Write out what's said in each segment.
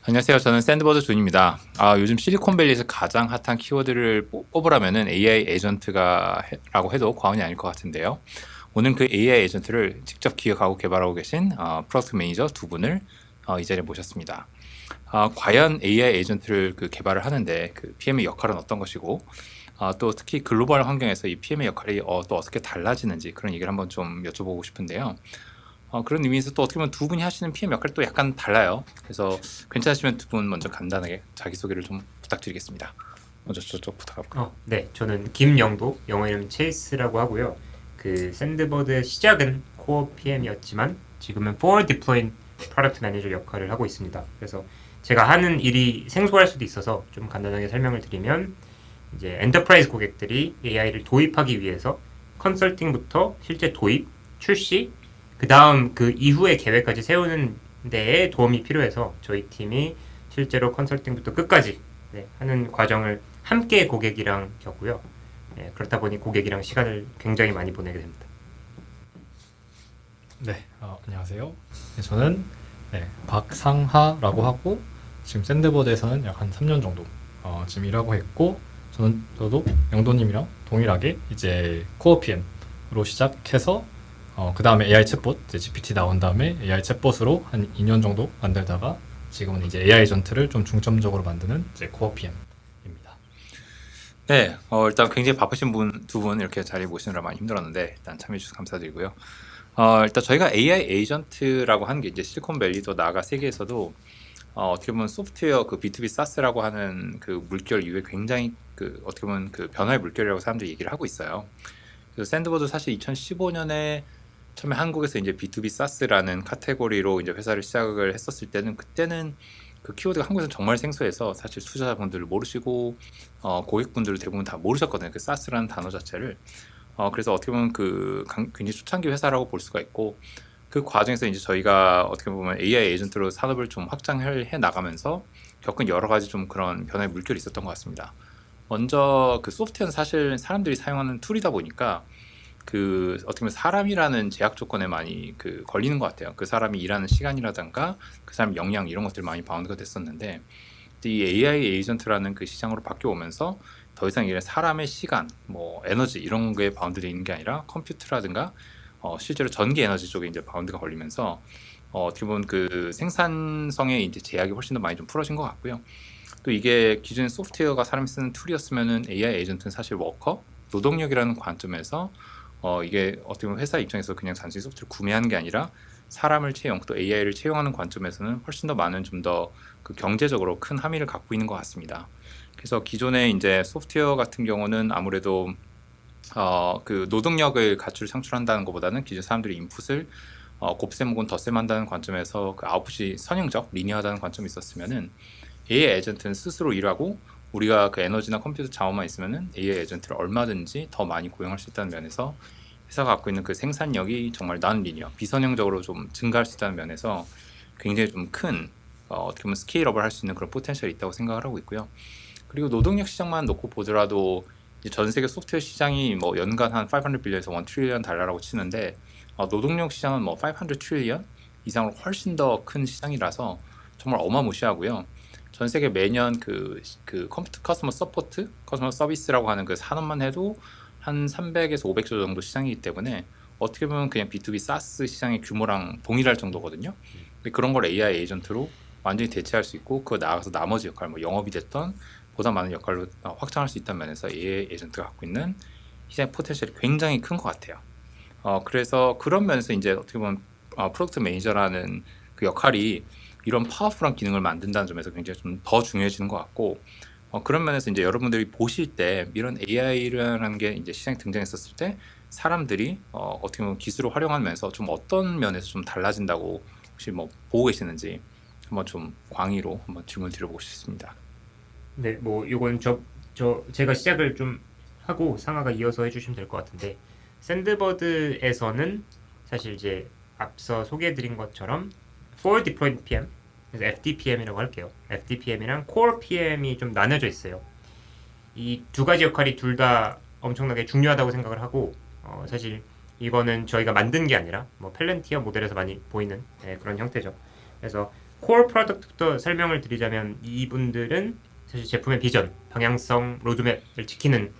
안녕하세요. 저는 샌드버드 존입니다. 요즘 실리콘밸리에서 가장 핫한 키워드를 뽑으라면은 AI 에이전트라고 해도 과언이 아닐 것 같은데요. 오늘 그 AI 에이전트를 직접 기획하고 개발하고 계신 프로덕트 매니저 두 분을 이 자리에 모셨습니다. 과연 AI 에이전트를 그 개발을 하는데 그 PM의 역할은 어떤 것이고, 또 특히 글로벌 환경에서 이 PM의 역할이 또 어떻게 달라지는지 그런 얘기를 한번 좀 여쭤보고 싶은데요. 그런 의미에서 또 어떻게 보면 두 분이 하시는 PM 역할이 또 약간 달라요. 그래서 괜찮으시면 두 분 먼저 간단하게 자기소개를 좀 부탁드리겠습니다. 먼저 저쪽 부탁할까요? 네, 저는 김영도, 영어 이름 체이스라고 하고요. 그 샌드버드의 시작은 코어 PM이었지만 지금은 Forward Deploying Product Manager 역할을 하고 있습니다. 그래서 제가 하는 일이 생소할 수도 있어서 좀 간단하게 설명을 드리면 이제 엔터프라이즈 고객들이 AI를 도입하기 위해서 컨설팅부터 실제 도입, 출시, 그 다음 그 이후의 계획까지 세우는 데에 도움이 필요해서 저희 팀이 실제로 컨설팅부터 끝까지 하는 과정을 함께 고객이랑 겪고요. 그렇다 보니 고객이랑 시간을 굉장히 많이 보내게 됩니다. 네, 안녕하세요. 네, 저는 박상하라고 하고 지금 샌드버드에서는 약 한 3년 정도 지금 일하고 있고 저도 영도님이랑 동일하게 이제 코어 PM으로 시작해서 그 다음에 AI 챗봇 이제 GPT 나온 다음에 AI 챗봇으로 한 2년 정도 만들다가 지금은 이제 AI 에이전트를 좀 중점적으로 만드는 이제 코어 PM입니다. 네, 일단 굉장히 바쁘신 두 분 이렇게 자리 모시느라 많이 힘들었는데 일단 참여해 주셔서 감사드리고요. 일단 저희가 AI 에이전트라고 하는 게 이제 실리콘밸리도 나아가 세계에서도 어떻게 보면 소프트웨어 그 B2B 사스라고 하는 그 물결 이후에 굉장히 그 어떻게 보면 그 변화의 물결이라고 사람들이 얘기를 하고 있어요. 그래서 샌드버드 사실 2015년에 처음에 한국에서 이제 B2B 사스라는 카테고리로 이제 회사를 시작을 했었을 때는 그때는 그 키워드가 한국에서 정말 생소해서 사실 투자자분들을 모르시고 고객분들을 대부분 다 모르셨거든요. 그 사스라는 단어 자체를. 그래서 어떻게 보면 굉장히 초창기 회사라고 볼 수가 있고 그 과정에서 이제 저희가 어떻게 보면 AI 에이전트로 산업을 좀 확장해 나가면서 겪은 여러 가지 좀 그런 변화의 물결이 있었던 것 같습니다. 먼저 그 소프트웨어는 사실 사람들이 사용하는 툴이다 보니까 그 어떻게 보면 사람이라는 제약 조건에 많이 그 걸리는 것 같아요. 그 사람이 일하는 시간이라든가 그 사람 역량 이런 것들 많이 바운드가 됐었는데 이 AI 에이전트라는 그 시장으로 바뀌어 오면서 더 이상 이런 사람의 시간, 뭐 에너지 이런 거에 바운드되어 있는 게 아니라 컴퓨터라든가 실제로 전기 에너지 쪽에 이제 바운드가 걸리면서 어떻게 보면 그 생산성의 이제 제약이 훨씬 더 많이 좀 풀어진 것 같고요. 또 이게 기존 소프트웨어가 사람이 쓰는 툴이었으면은 AI 에이전트는 사실 워커, 노동력이라는 관점에서 이게 어떻게 보면 회사 입장에서 그냥 단순히 소프트웨어를 구매하는 게 아니라 사람을 채용 또 AI를 채용하는 관점에서는 훨씬 더 많은 좀 더 그 경제적으로 큰 함의를 갖고 있는 것 같습니다. 그래서 기존의 이제 소프트웨어 같은 경우는 아무래도 그 노동력을 가출 창출한다는 것보다는 기존 사람들이 인풋을 곱셈 혹은 덧셈 한다는 관점에서 그 아웃풋이 선형적, 리니어하다는 관점이 있었으면은 AI 에이전트는 스스로 일하고 우리가 그 에너지나 컴퓨터 자원만 있으면은 AI 에이전트를 얼마든지 더 많이 고용할 수 있다는 면에서 회사가 갖고 있는 그 생산력이 정말 난 리니어, 비선형적으로 좀 증가할 수 있다는 면에서 굉장히 좀 큰 어떻게 보면 스케일업을 할 수 있는 그런 포텐셜이 있다고 생각을 하고 있고요. 그리고 노동력 시장만 놓고 보더라도 이제 전 세계 소프트웨어 시장이 뭐 연간 한 500빌리언에서 1 트릴리언 달러라고 치는데 노동력 시장은 뭐 500 트릴리언 이상으로 훨씬 더 큰 시장이라서 정말 어마무시하고요. 전 세계 매년 그 컴퓨터 커스터머 서포트, 커스터머 서비스라고 하는 그 산업만 해도 한 300에서 500조 정도 시장이기 때문에 어떻게 보면 그냥 B2B 사스 시장의 규모랑 동일할 정도거든요. 근데 그런 걸 AI 에이전트로 완전히 대체할 수 있고 그 나아가서 나머지 역할, 뭐 영업이 됐던 보다 많은 역할로 확장할 수 있다는 면에서 AI 에이전트가 갖고 있는 시장 포텐셜이 굉장히 큰 것 같아요. 그래서 그런 면에서 이제 어떻게 보면 프로덕트 매니저라는 그 역할이 이런 파워풀한 기능을 만든다는 점에서 굉장히 좀 더 중요해지는 것 같고 그런 면에서 이제 여러분들이 보실 때 이런 AI라는 게 이제 시장에 등장했었을 때 사람들이 어떻게 보면 기술을 활용하면서 좀 어떤 면에서 좀 달라진다고 혹시 뭐 보고 계시는지 한번 좀 광의로 한번 질문 드려보고 싶습니다. 네, 뭐 이건 제가 시작을 좀 하고 상하가 이어서 해주시면 될 것 같은데 샌드버드에서는 사실 이제 앞서 소개해드린 것처럼 Forward Deployed PM, 그래서 FDPM이라고 할게요. FDPM이랑 Core PM이 좀 나눠져 있어요. 이 두 가지 역할이 둘 다 엄청나게 중요하다고 생각을 하고 사실 이거는 저희가 만든 게 아니라 뭐 펠렌티어 모델에서 많이 보이는 그런 형태죠. 그래서 코어 프로덕트부터 설명을 드리자면 이분들은 사실 제품의 비전, 방향성, 로드맵을 지키는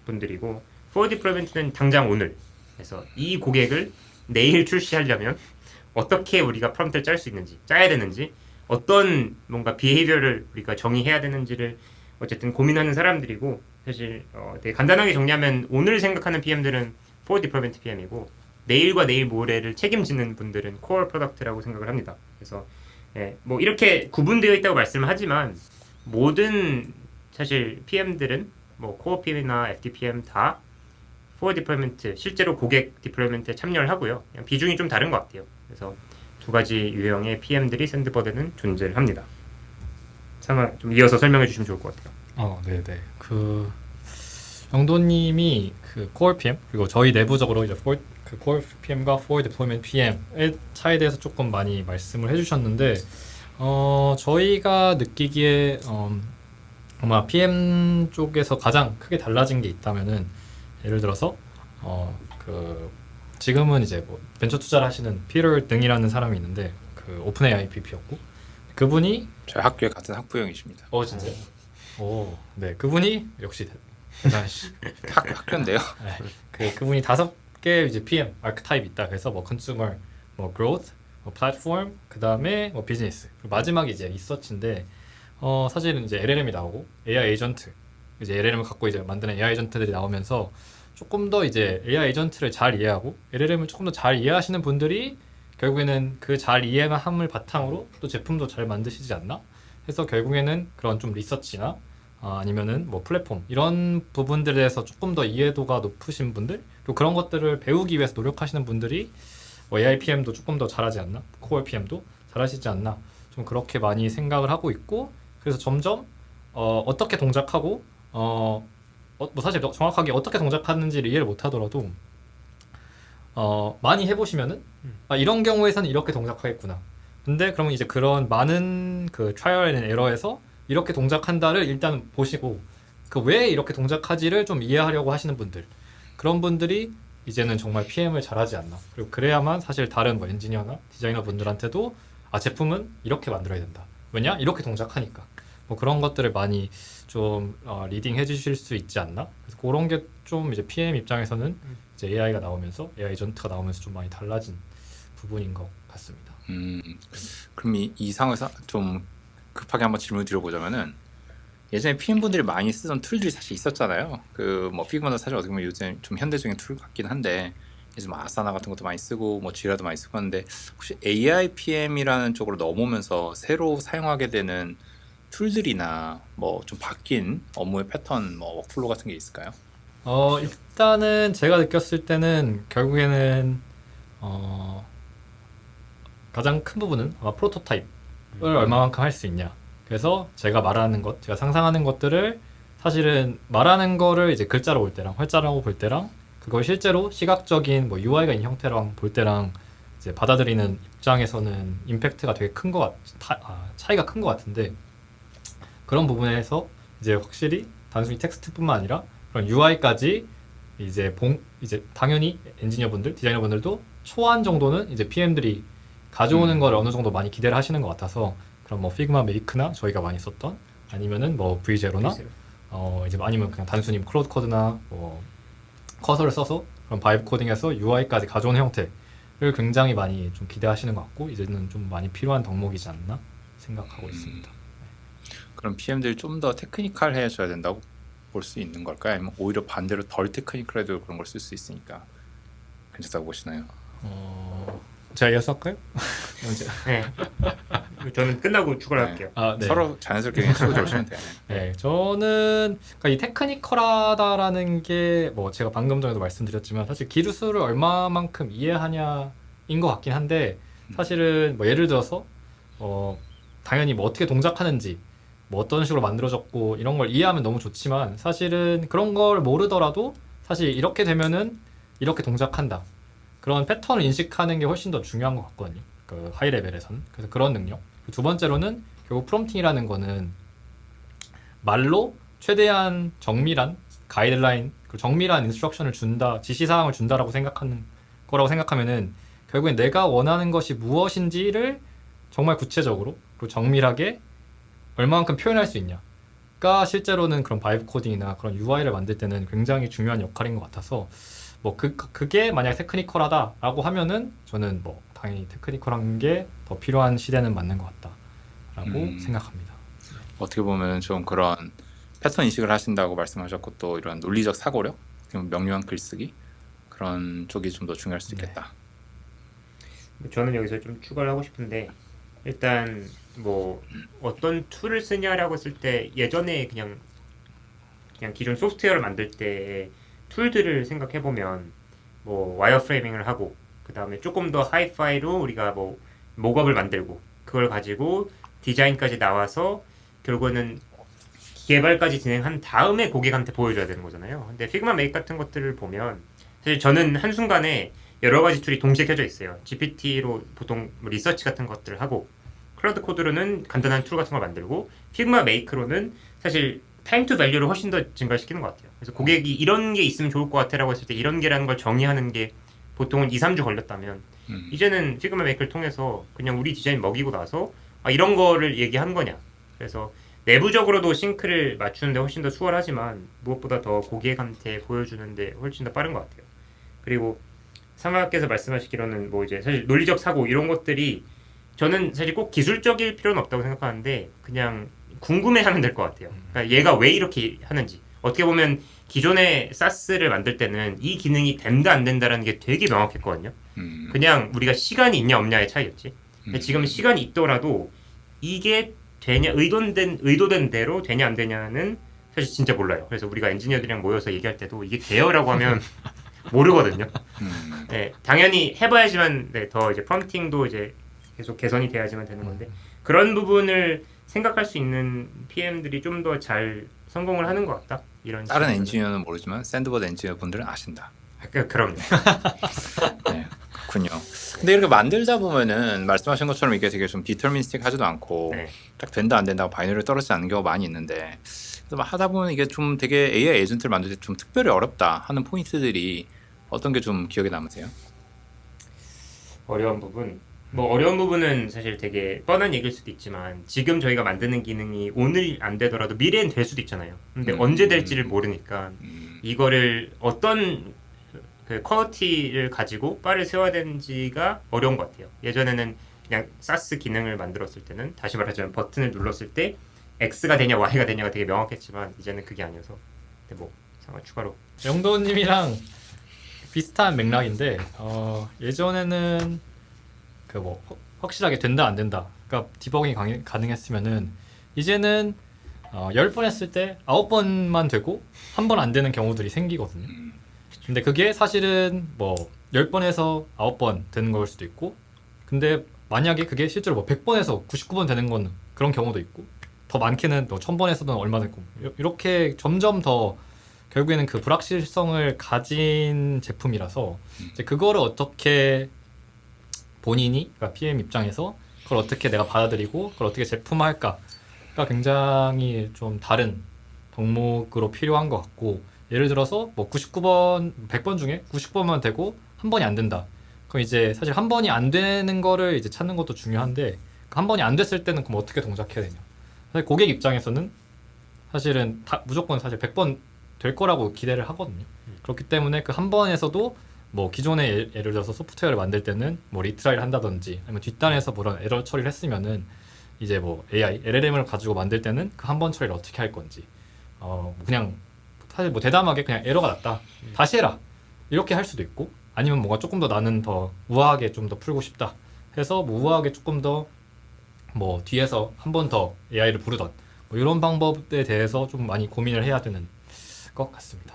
분들이고 for deployment는 당장 오늘. 그래서 이 고객을 내일 출시하려면 어떻게 우리가 프롬프트를 짤 수 있는지, 짜야 되는지, 어떤 뭔가 비헤이비어를 우리가 정의해야 되는지를 어쨌든 고민하는 사람들이고 사실 되게 간단하게 정리하면 오늘 생각하는 PM들은 for deployment PM이고 내일과 내일 모레를 책임지는 분들은 core product라고 생각을 합니다. 그래서 뭐 이렇게 구분되어 있다고 말씀을 하지만 모든 사실 PM들은 뭐 core PM이나 FDPM 다 for deployment 실제로 고객 디플로이먼트에 참여를 하고요. 그냥 비중이 좀 다른 것 같아요. 그래서 두 가지 유형의 PM들이 샌드버드는 존재를 합니다. 상황 좀 이어서 설명해 주시면 좋을 것 같아요. 네네. 영도님이 그 Core PM 그리고 저희 내부적으로 이제 그 Core PM과 For Deployment PM의 차이에 대해서 조금 많이 말씀을 해주셨는데, 저희가 느끼기에 아마 PM 쪽에서 가장 크게 달라진 게 있다면은 예를 들어서 지금은 이제 뭐 벤처 투자를 하시는 피터 등이라는 사람이 있는데 그 오픈 AI PP였고 그분이 저희 학교에 같은 학부형이십니다. 진짜요? 네, 그분이 역시 대단하시. 학교인데요. 네, 그분이 5개 이제 PM 아크타입 있다. 그래서 뭐 컨슈머, 뭐 growth, 뭐 플랫폼, 그 다음에 뭐 비즈니스. 마지막이 이제 리서치인데 사실은 이제 LLM이 나오고 AI 에이전트, 이제 LLM을 갖고 이제 만드는 AI 에이전트들이 나오면서 조금 더 이제 AI 에이전트를 잘 이해하고 LLM을 조금 더 잘 이해하시는 분들이 결국에는 그 잘 이해함을 바탕으로 또 제품도 잘 만드시지 않나? 해서 결국에는 그런 좀 리서치나 아니면은 뭐 플랫폼 이런 부분들에 대해서 조금 더 이해도가 높으신 분들 또 그런 것들을 배우기 위해서 노력하시는 분들이 뭐 AI PM도 조금 더 잘하지 않나? 코어 PM도 잘하시지 않나? 좀 그렇게 많이 생각을 하고 있고 그래서 점점 어떻게 동작하고 뭐 사실 정확하게 어떻게 동작하는지를 이해를 못하더라도 많이 해보시면은 이런 경우에서는 이렇게 동작하겠구나. 근데 그러면 이제 그런 많은 그 트라이얼 앤 에러에서 이렇게 동작한다를 일단 보시고 그 왜 이렇게 동작하지를 좀 이해하려고 하시는 분들 그런 분들이 이제는 정말 PM을 잘하지 않나. 그리고 그래야만 사실 다른 뭐 엔지니어나 디자이너 분들한테도 제품은 이렇게 만들어야 된다. 왜냐? 이렇게 동작하니까. 뭐 그런 것들을 많이 좀 리딩 해주실 수 있지 않나? 그래서 그런 게 좀 이제 PM 입장에서는 이제 AI가 나오면서 AI 에이전트가 나오면서 좀 많이 달라진 부분인 것 같습니다. 그럼 이 상황에서 좀 급하게 한번 질문 드려보자면은 예전에 PM 분들이 많이 쓰던 툴들이 사실 있었잖아요. 그 뭐 피그마는 사실 어떻게 보면 요즘 좀 현대적인 툴 같긴 한데 이제 뭐 아사나 같은 것도 많이 쓰고 뭐 지라도 많이 쓰고 하는데 혹시 AI PM이라는 쪽으로 넘어오면서 새로 사용하게 되는 툴들이나 뭐 좀 바뀐 업무의 패턴, 뭐 워크플로우 같은 게 있을까요? 일단은 제가 느꼈을 때는 결국에는 가장 큰 부분은 아마 프로토타입을 얼마만큼 할 수 있냐. 그래서 제가 말하는 것, 제가 상상하는 것들을 사실은 말하는 거를 이제 글자로 볼 때랑 활자로 볼 때랑 그걸 실제로 시각적인 뭐 UI가 있는 형태랑 볼 때랑 이제 받아들이는 입장에서는 임팩트가 되게 큰 것 차이가 큰 것 같은데 그런 부분에서 이제 확실히 단순히 텍스트뿐만 아니라 그런 UI까지 이제 당연히 엔지니어분들, 디자이너분들도 초안 정도는 이제 PM들이 가져오는 걸 어느 정도 많이 기대를 하시는 것 같아서 그럼 뭐 피그마 메이크나 저희가 많이 썼던 아니면은 뭐 V0나 이제 아니면 그냥 단순히 클로드 코드나 뭐 커서를 써서 그런 바이브 코딩에서 UI까지 가져오는 형태를 굉장히 많이 좀 기대하시는 것 같고 이제는 좀 많이 필요한 덕목이지 않나 생각하고 있습니다. 그럼 PM들이 좀 더 테크니컬해져야 된다고 볼 수 있는 걸까요? 아니면 오히려 반대로 덜 테크니컬해도 그런 걸 쓸 수 있으니까 괜찮다고 보시나요? 제가 이어서 할까요? 네. 저는 끝나고 추가할게요. 네. 서로 자연스럽게 그냥 치고 들어오시면 돼요. 네, 저는 그러니까 이 테크니컬하다라는 게 뭐 제가 방금 전에도 말씀드렸지만 사실 기술을 얼마만큼 이해하냐인 것 같긴 한데 사실은 뭐 예를 들어서 당연히 뭐 어떻게 동작하는지 뭐 어떤 식으로 만들어졌고 이런 걸 이해하면 너무 좋지만 사실은 그런 걸 모르더라도 사실 이렇게 되면은 이렇게 동작한다. 그런 패턴을 인식하는 게 훨씬 더 중요한 것 같거든요. 그 하이 레벨에서는. 그래서 그런 능력. 두 번째로는 결국 프롬프팅이라는 거는 말로 최대한 정밀한 가이드라인, 정밀한 인스트럭션을 준다, 지시사항을 준다라고 생각하는 거라고 생각하면은 결국엔 내가 원하는 것이 무엇인지를 정말 구체적으로 그리고 정밀하게 얼마만큼 표현할 수 있냐가 실제로는 그런 바이브 코딩이나 그런 UI를 만들 때는 굉장히 중요한 역할인 것 같아서 뭐 그게 만약 테크니컬하다라고 하면은 저는 뭐 당연히 테크니컬한 게 더 필요한 시대는 맞는 것 같다라고 생각합니다. 어떻게 보면 좀 그런 패턴 인식을 하신다고 말씀하셨고 또 이런 논리적 사고력, 명료한 글쓰기 그런 쪽이 좀 더 중요할 수 있겠다. 저는 여기서 좀 추가를 하고 싶은데 일단 뭐 어떤 툴을 쓰냐라고 했을 때 예전에 그냥 기존 소프트웨어를 만들 때 툴들을 생각해 보면 뭐 와이어프레이밍을 하고 그 다음에 조금 더 하이파이로 우리가 뭐 목업을 만들고 그걸 가지고 디자인까지 나와서 결국에는 개발까지 진행한 다음에 고객한테 보여줘야 되는 거잖아요. 근데 피그마 메이크 같은 것들을 보면 사실 저는 한순간에 여러 가지 툴이 동시에 켜져 있어요. GPT로 보통 뭐 리서치 같은 것들을 하고 클라우드 코드로는 간단한 툴 같은 걸 만들고 피그마 메이크로는 사실 타임 투 밸류를 훨씬 더 증가시키는 것 같아요. 그래서 고객이 이런 게 있으면 좋을 것 같아라고 했을 때 이런 게라는 걸 정의하는 게 보통은 2, 3주 걸렸다면 이제는 피그마 메이크를 통해서 그냥 우리 디자인 먹이고 나서 이런 거를 얘기한 거냐. 그래서 내부적으로도 싱크를 맞추는데 훨씬 더 수월하지만 무엇보다 더 고객한테 보여주는데 훨씬 더 빠른 것 같아요. 그리고 상하께서 말씀하시기로는 뭐 이제 사실 논리적 사고 이런 것들이 저는 사실 꼭 기술적일 필요는 없다고 생각하는데 그냥 궁금해하면 될 것 같아요. 그러니까 얘가 왜 이렇게 하는지. 어떻게 보면 기존의 사스를 만들 때는 이 기능이 된다 안 된다라는 게 되게 명확했거든요. 그냥 우리가 시간이 있냐 없냐의 차이였지. 근데 지금 시간이 있더라도 이게 되냐 의도된 대로 되냐 안 되냐는 사실 진짜 몰라요. 그래서 우리가 엔지니어들이랑 모여서 얘기할 때도 이게 돼요라고 하면 모르거든요. 네, 당연히 해봐야지만 네, 더 이제 프롬프팅도 이제 계속 개선이 돼야지만 되는 건데 그런 부분을 생각할 수 있는 PM들이 좀 더 잘 성공을 하는 것 같다. 이런 다른 식으로는. 엔지니어는 모르지만 샌드버드 엔지니어 분들은 아신다. 그럼요. 네, 그렇군요. 근데 이렇게 만들다 보면은 말씀하신 것처럼 이게 되게 좀 디터미니스틱 하지도 않고 네. 딱 된다 안 된다고 바이너리로 떨어지지 않는 경우가 많이 있는데 그래서 막 하다 보면 이게 좀 되게 AI 에이전트를 만들 때 좀 특별히 어렵다 하는 포인트들이 어떤 게 좀 기억에 남으세요? 어려운 부분. 뭐 어려운 부분은 사실 되게 뻔한 얘기일 수도 있지만 지금 저희가 만드는 기능이 오늘 안 되더라도 미래엔 될 수도 있잖아요. 근데 언제 될지를 모르니까 이거를 어떤 그 퀄리티를 가지고 바를 세워야 되는지가 어려운 것 같아요. 예전에는 그냥 사스 기능을 만들었을 때는 다시 말하자면 버튼을 눌렀을 때 X가 되냐 Y가 되냐가 되게 명확했지만 이제는 그게 아니어서 근데 뭐 상관 추가로 영도님이랑 비슷한 맥락인데 예전에는 그 뭐 확실하게 된다 안 된다 그러니까 디버깅이 가능했으면은 이제는 10번 했을 때 9번만 되고 한 번 안 되는 경우들이 생기거든요. 근데 그게 사실은 뭐 10번 해서 9번 되는 걸 수도 있고 근데 만약에 그게 실제로 뭐 100번에서 99번 되는 건 그런 경우도 있고 더 많게는 또 1000번에서는 얼마 되고 이렇게 점점 더 결국에는 그 불확실성을 가진 제품이라서 이제 그거를 어떻게 본인이 그러니까 PM 입장에서 그걸 어떻게 내가 받아들이고 그걸 어떻게 제품화할까가 굉장히 좀 다른 덕목으로 필요한 것 같고 예를 들어서 뭐 99번 100번 중에 99번만 되고 한 번이 안 된다. 그럼 이제 사실 한 번이 안 되는 거를 이제 찾는 것도 중요한데 한 번이 안 됐을 때는 그럼 어떻게 동작해야 되냐. 사실 고객 입장에서는 사실은 무조건 사실 100번 될 거라고 기대를 하거든요. 그렇기 때문에 그 한 번에서도 뭐 기존에 예를 들어서 소프트웨어를 만들 때는 뭐 리트라이를 한다든지 아니면 뒷단에서 뭐런 에러 처리를 했으면은 이제 뭐 AI, LLM을 가지고 만들 때는 그 한 번 처리를 어떻게 할 건지 그냥 사실 뭐 대담하게 그냥 에러가 났다 다시 해라 이렇게 할 수도 있고 아니면 뭔가 조금 더 나는 더 우아하게 좀 더 풀고 싶다 해서 뭐 우아하게 조금 더 뭐 뒤에서 한 번 더 AI를 부르던 뭐 이런 방법에 대해서 좀 많이 고민을 해야 되는 것 같습니다.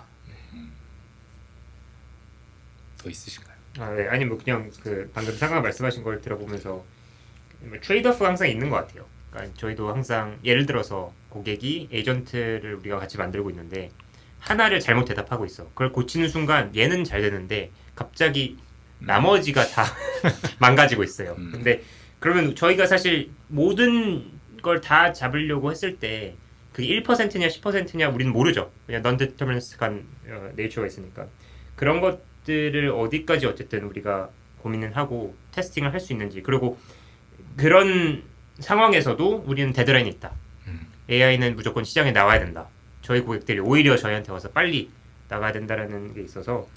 더 있으신가요? 네. 아니 뭐 그냥 그 방금 상가 말씀하신 걸 들어보면서 트레이드오프가 항상 있는 것 같아요. 그러니까 저희도 항상 예를 들어서 고객이 에이전트를 우리가 같이 만들고 있는데 하나를 잘못 대답하고 있어. 그걸 고치는 순간 얘는 잘 되는데 갑자기 나머지가 다 망가지고 있어요. 근데 그러면 저희가 사실 모든 걸 다 잡으려고 했을 때 그게 1%냐 10%냐 우리는 모르죠. 그냥 non-deterministic한 네이처가 있으니까 그런 것들을 어디까지 어쨌든 우리가 고민을 하고 테스팅을 할 수 있는지 그리고 그런 상황에서도 우리는 데드라인이 있다. AI는 무조건 시장에 나와야 된다. 저희 고객들이 오히려 저희한테 와서 빨리 나가야 된다라는 게 있어서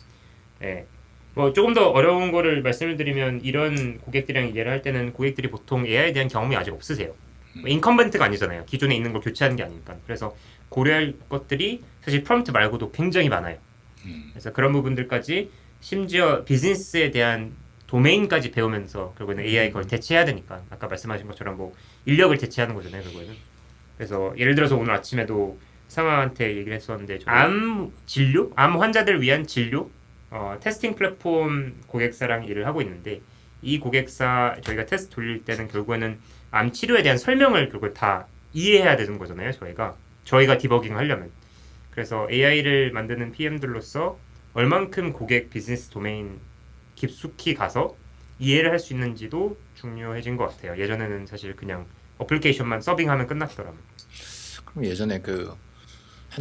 예. 뭐 조금 더 어려운 거를 말씀을 드리면 이런 고객들이랑 이해를 할 때는 고객들이 보통 AI에 대한 경험이 아직 없으세요. 인컴벤트가 아니잖아요. 기존에 있는 걸 교체하는 게 아니니까. 그래서 고려할 것들이 사실 프롬프트 말고도 굉장히 많아요. 그래서 그런 부분들까지 심지어 비즈니스에 대한 도메인까지 배우면서 결국에는 AI 그걸 대체해야 되니까 아까 말씀하신 것처럼 뭐 인력을 대체하는 거잖아요. 결국에는. 그래서 예를 들어서 오늘 아침에도 상아한테 얘기를 했었는데 암 진료? 암 환자들 위한 진료? 테스팅 플랫폼 고객사랑 일을 하고 있는데 이 고객사 저희가 테스트 돌릴 때는 결국에는 암 치료에 대한 설명을 결국 다 이해해야 되는 거잖아요. 저희가 디버깅 하려면. 그래서 AI를 만드는 PM들로서 얼만큼 고객 비즈니스 도메인 깊숙이 가서 이해를 할 수 있는지도 중요해진 것 같아요. 예전에는 사실 그냥 어플리케이션만 서빙하면 끝났더라고요. 그럼 예전에 그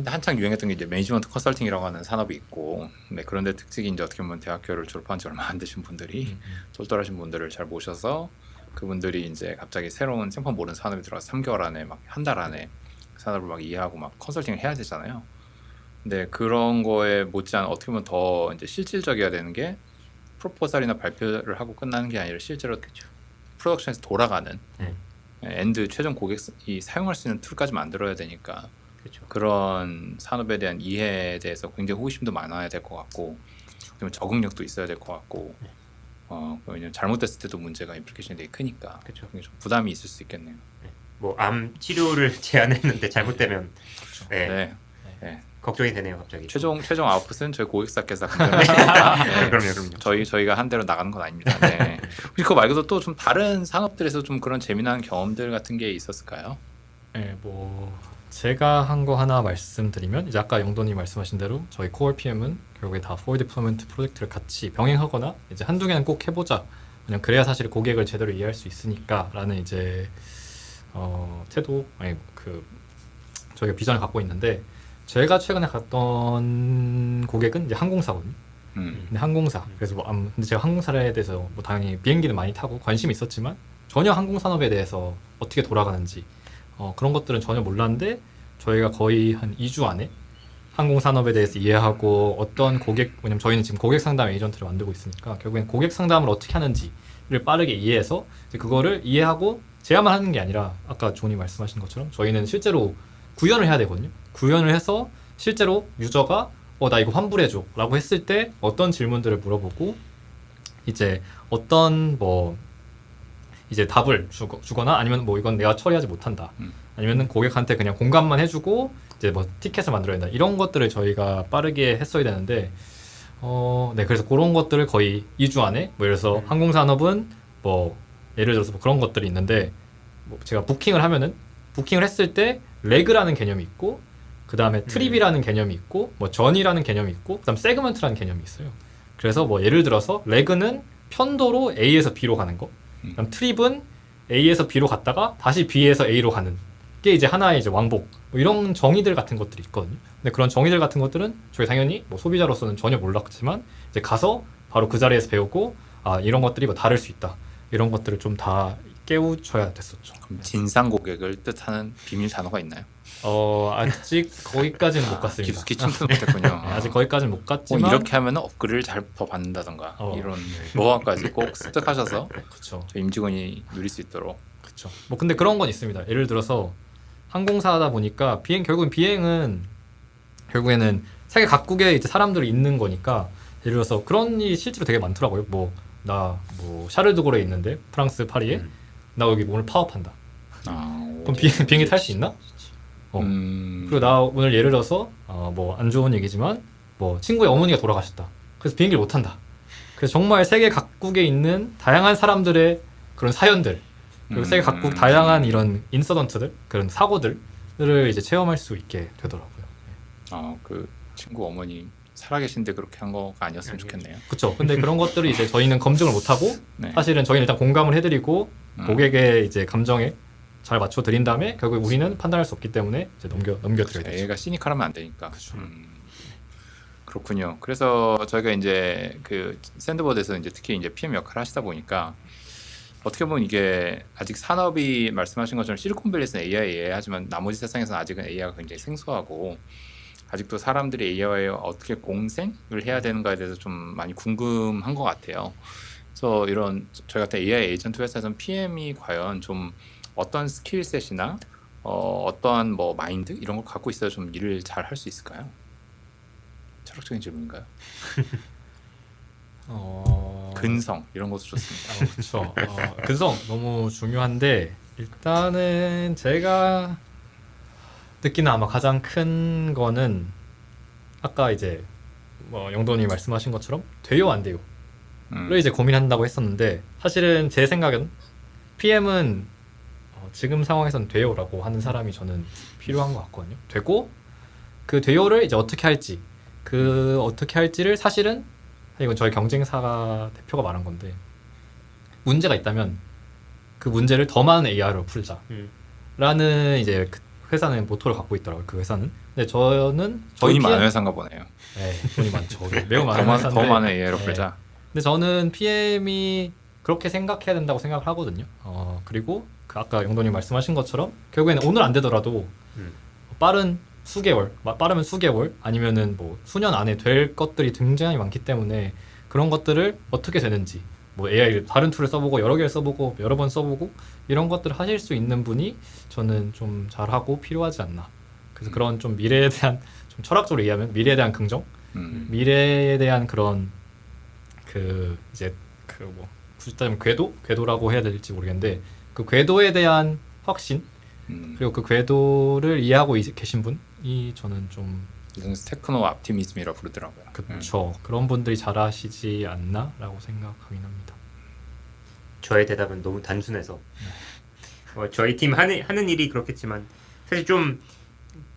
한창 유행했던 게 이제 매니지먼트 컨설팅이라고 하는 산업이 있고, 네, 그런데 특징이 이제 어떻게 보면 대학교를 졸업한 지 얼마 안 되신 분들이 똘똘하신 분들을 잘 모셔서 그분들이 이제 갑자기 새로운 생판 모르는 산업에 들어가서 3개월 안에 막 한 달 안에 그 산업을 막 이해하고 막 컨설팅을 해야 되잖아요. 근데 그런 거에 못지않은 어떻게 보면 더 이제 실질적이어야 되는 게 프로포설이나 발표를 하고 끝나는 게 아니라 실제로 프로덕션에서 돌아가는 엔드 최종 고객이 사용할 수 있는 툴까지 만들어야 되니까 그렇죠. 그런 산업에 대한 이해에 대해서 굉장히 호기심도 많아야 될 것 같고 그다음에 적응력도 있어야 될 것 같고 왜냐면 잘못됐을 때도 문제가 임플리케이션이 되게 크니까 그렇죠. 좀 부담이 있을 수 있겠네요. 뭐 암 치료를 제안했는데 잘못되면 네. 걱정이 되네요 갑자기. 최종 아웃풋은 저희 고객사께서 판단하시니까 네. 그럼요. 저희가 한 대로 나가는 건 아닙니다. 네. 혹시 그거 말고도 또 좀 다른 산업들에서 좀 그런 재미난 경험들 같은 게 있었을까요? 네, 뭐 제가 한 거 하나 말씀드리면 이제 아까 영돈이 말씀하신 대로 저희 코어 PM은 결국에 다 forward deployment 프로젝트를 같이 병행하거나 이제 한두 개는 꼭 해보자. 그냥 그래야 사실 고객을 제대로 이해할 수 있으니까라는 이제 태도 저희가 비전을 갖고 있는데 제가 최근에 갔던 고객은 이제 항공사거든요. 근데 항공사. 그래서 근데 제가 항공사에 대해서 뭐 당연히 비행기는 많이 타고 관심이 있었지만 전혀 항공 산업에 대해서 어떻게 돌아가는지 그런 것들은 전혀 몰랐는데 저희가 거의 한 2주 안에 항공 산업에 대해서 이해하고 어떤 왜냐면 저희는 지금 고객 상담 에이전트를 만들고 있으니까 결국엔 고객 상담을 어떻게 하는지를 빠르게 이해해서 이제 그거를 이해하고 제안만 하는 게 아니라 아까 존이 말씀하신 것처럼 저희는 실제로 구현을 해야 되거든요. 구현을 해서 실제로 유저가 나 이거 환불해줘 라고 했을 때 어떤 질문들을 물어보고 이제 어떤 이제 답을 주거나 아니면 이건 내가 처리하지 못한다. 아니면은 고객한테 그냥 공감만 해주고 이제 티켓을 만들어야 된다. 이런 것들을 저희가 빠르게 했어야 되는데 네, 그래서 그런 것들을 거의 2주 안에 예를 들어서 항공산업은 예를 들어서 그런 것들이 있는데 제가 부킹을 했을 때 레그라는 개념이 있고 그 다음에 트립이라는 개념이 있고 전이라는 개념이 있고 그 다음 세그먼트라는 개념이 있어요. 그래서 예를 들어서 레그는 편도로 A에서 B로 가는 거 그다음 트립은 A에서 B로 갔다가 다시 B에서 A로 가는 게 이제 하나의 이제 왕복 이런 정의들 같은 것들이 있거든요. 근데 그런 정의들 같은 것들은 저희 당연히 소비자로서는 전혀 몰랐지만 이제 가서 바로 그 자리에서 배우고 이런 것들이 다를 수 있다. 이런 것들을 좀 다 깨우쳐야 됐었죠. 그럼 진상 고객을 뜻하는 비밀 단어가 있나요? 아직 거기까지는 못 갔습니다. 깊숙이 침투 못했군요. 아직 거기까지는 못 갔지만 이렇게 하면 업글을 잘 더 받는다던가 이런 노하우까지 꼭 습득하셔서 그쵸. 임직원이 누릴 수 있도록. 그렇죠. 근데 그런 건 있습니다. 예를 들어서 항공사다 보니까 비행은 결국에는 세계 각국에 이제 사람들이 있는 거니까 예를 들어서 그런 일이 실제로 되게 많더라고요. 나 샤를드고르에 있는데 프랑스 파리에 나 여기 오늘 파업한다. 그럼 비행기 탈 수 있나? 그리고 나 오늘 예를 들어서 안 좋은 얘기지만 친구의 어머니가 돌아가셨다. 그래서 비행기를 못 탄다. 그래서 정말 세계 각국에 있는 다양한 사람들의 그런 사연들 그리고 세계 각국 다양한 이런 인서던트들 그런 사고들을 이제 체험할 수 있게 되더라고요. 그 친구 어머니 살아계신데 그렇게 한 거가 아니었으면 좋겠네요. 그렇죠. 근데 그런 것들을 이제 저희는 검증을 못 하고 네. 사실은 저희는 일단 공감을 해드리고 고객의 이제 감정에 잘 맞춰 드린 다음에 결국 우리는 판단할 수 없기 때문에 이제 넘겨드려야 되죠. 얘가 시니컬하면 안 되니까. 그렇군요. 그래서 저희가 이제 그 샌드보드에서 이제 특히 이제 PM 역할을 하시다 보니까 어떻게 보면 이게 아직 산업이 말씀하신 것처럼 실리콘밸리에서는 AI 하지만 나머지 세상에서는 아직은 AI가 굉장히 생소하고 아직도 사람들이 AI와 어떻게 공생을 해야 되는가에 대해서 좀 많이 궁금한 것 같아요. 그래서 이런 저희 같은 AI 에이전트 회사에서는 PM이 과연 좀 어떤 스킬셋이나 어떠한 뭐 마인드 이런 걸 갖고 있어야 좀 일을 잘 할 수 있을까요? 철학적인 질문인가요? 근성 이런 것도 좋습니다. 그렇죠. 근성 너무 중요한데 일단은 제가 느끼는 아마 가장 큰 거는 아까 이제 뭐 영돈이 말씀하신 것처럼 돼요 안 돼요 를 이제 고민한다고 했었는데 사실은 제 생각은 PM은 지금 상황에선 돼요라고 하는 사람이 저는 필요한 것 같거든요. 되고 그 돼요를 이제 어떻게 할지 그 어떻게 할지를 사실은 이건 저희 경쟁사 대표가 말한 건데 문제가 있다면 그 문제를 더 많은 AI로 풀자라는 이제 그 회사는 모토를 갖고 있더라고요. 그 회사는. 근데 저는 돈이 PM 많은 회사인가 보네요. 네, 돈이 많죠. 매우 많은 더 회사인데 많은 AI로 풀자. 근데 저는 PM이 그렇게 생각해야 된다고 생각을 하거든요. 그리고 그 아까 영돈님 말씀하신 것처럼 결국에는 오늘 안 되더라도 빠른 수개월, 빠르면 수개월 아니면은 뭐 수년 안에 될 것들이 굉장히 많기 때문에 그런 것들을 어떻게 되는지 뭐 AI 다른 툴을 써보고 여러 개를 써보고 여러 번 써보고 이런 것들을 하실 수 있는 분이 저는 좀 잘하고 필요하지 않나. 그래서 그런 좀 미래에 대한 좀 철학적으로 이해하면 미래에 대한 긍정, 미래에 대한 그런 그 이제 그 뭐 굳이 따지면 궤도라고 해야 될지 모르겠는데 그 궤도에 대한 확신 그리고 그 궤도를 이해하고 계신 분이 저는 좀 이건 테크노 optimism이라고 부르더라고요. 그렇죠. 그런 분들이 잘하시지 않나라고 생각하긴 합니다. 저의 대답은 너무 단순해서 저희 팀 하는 일이 그렇겠지만 사실 좀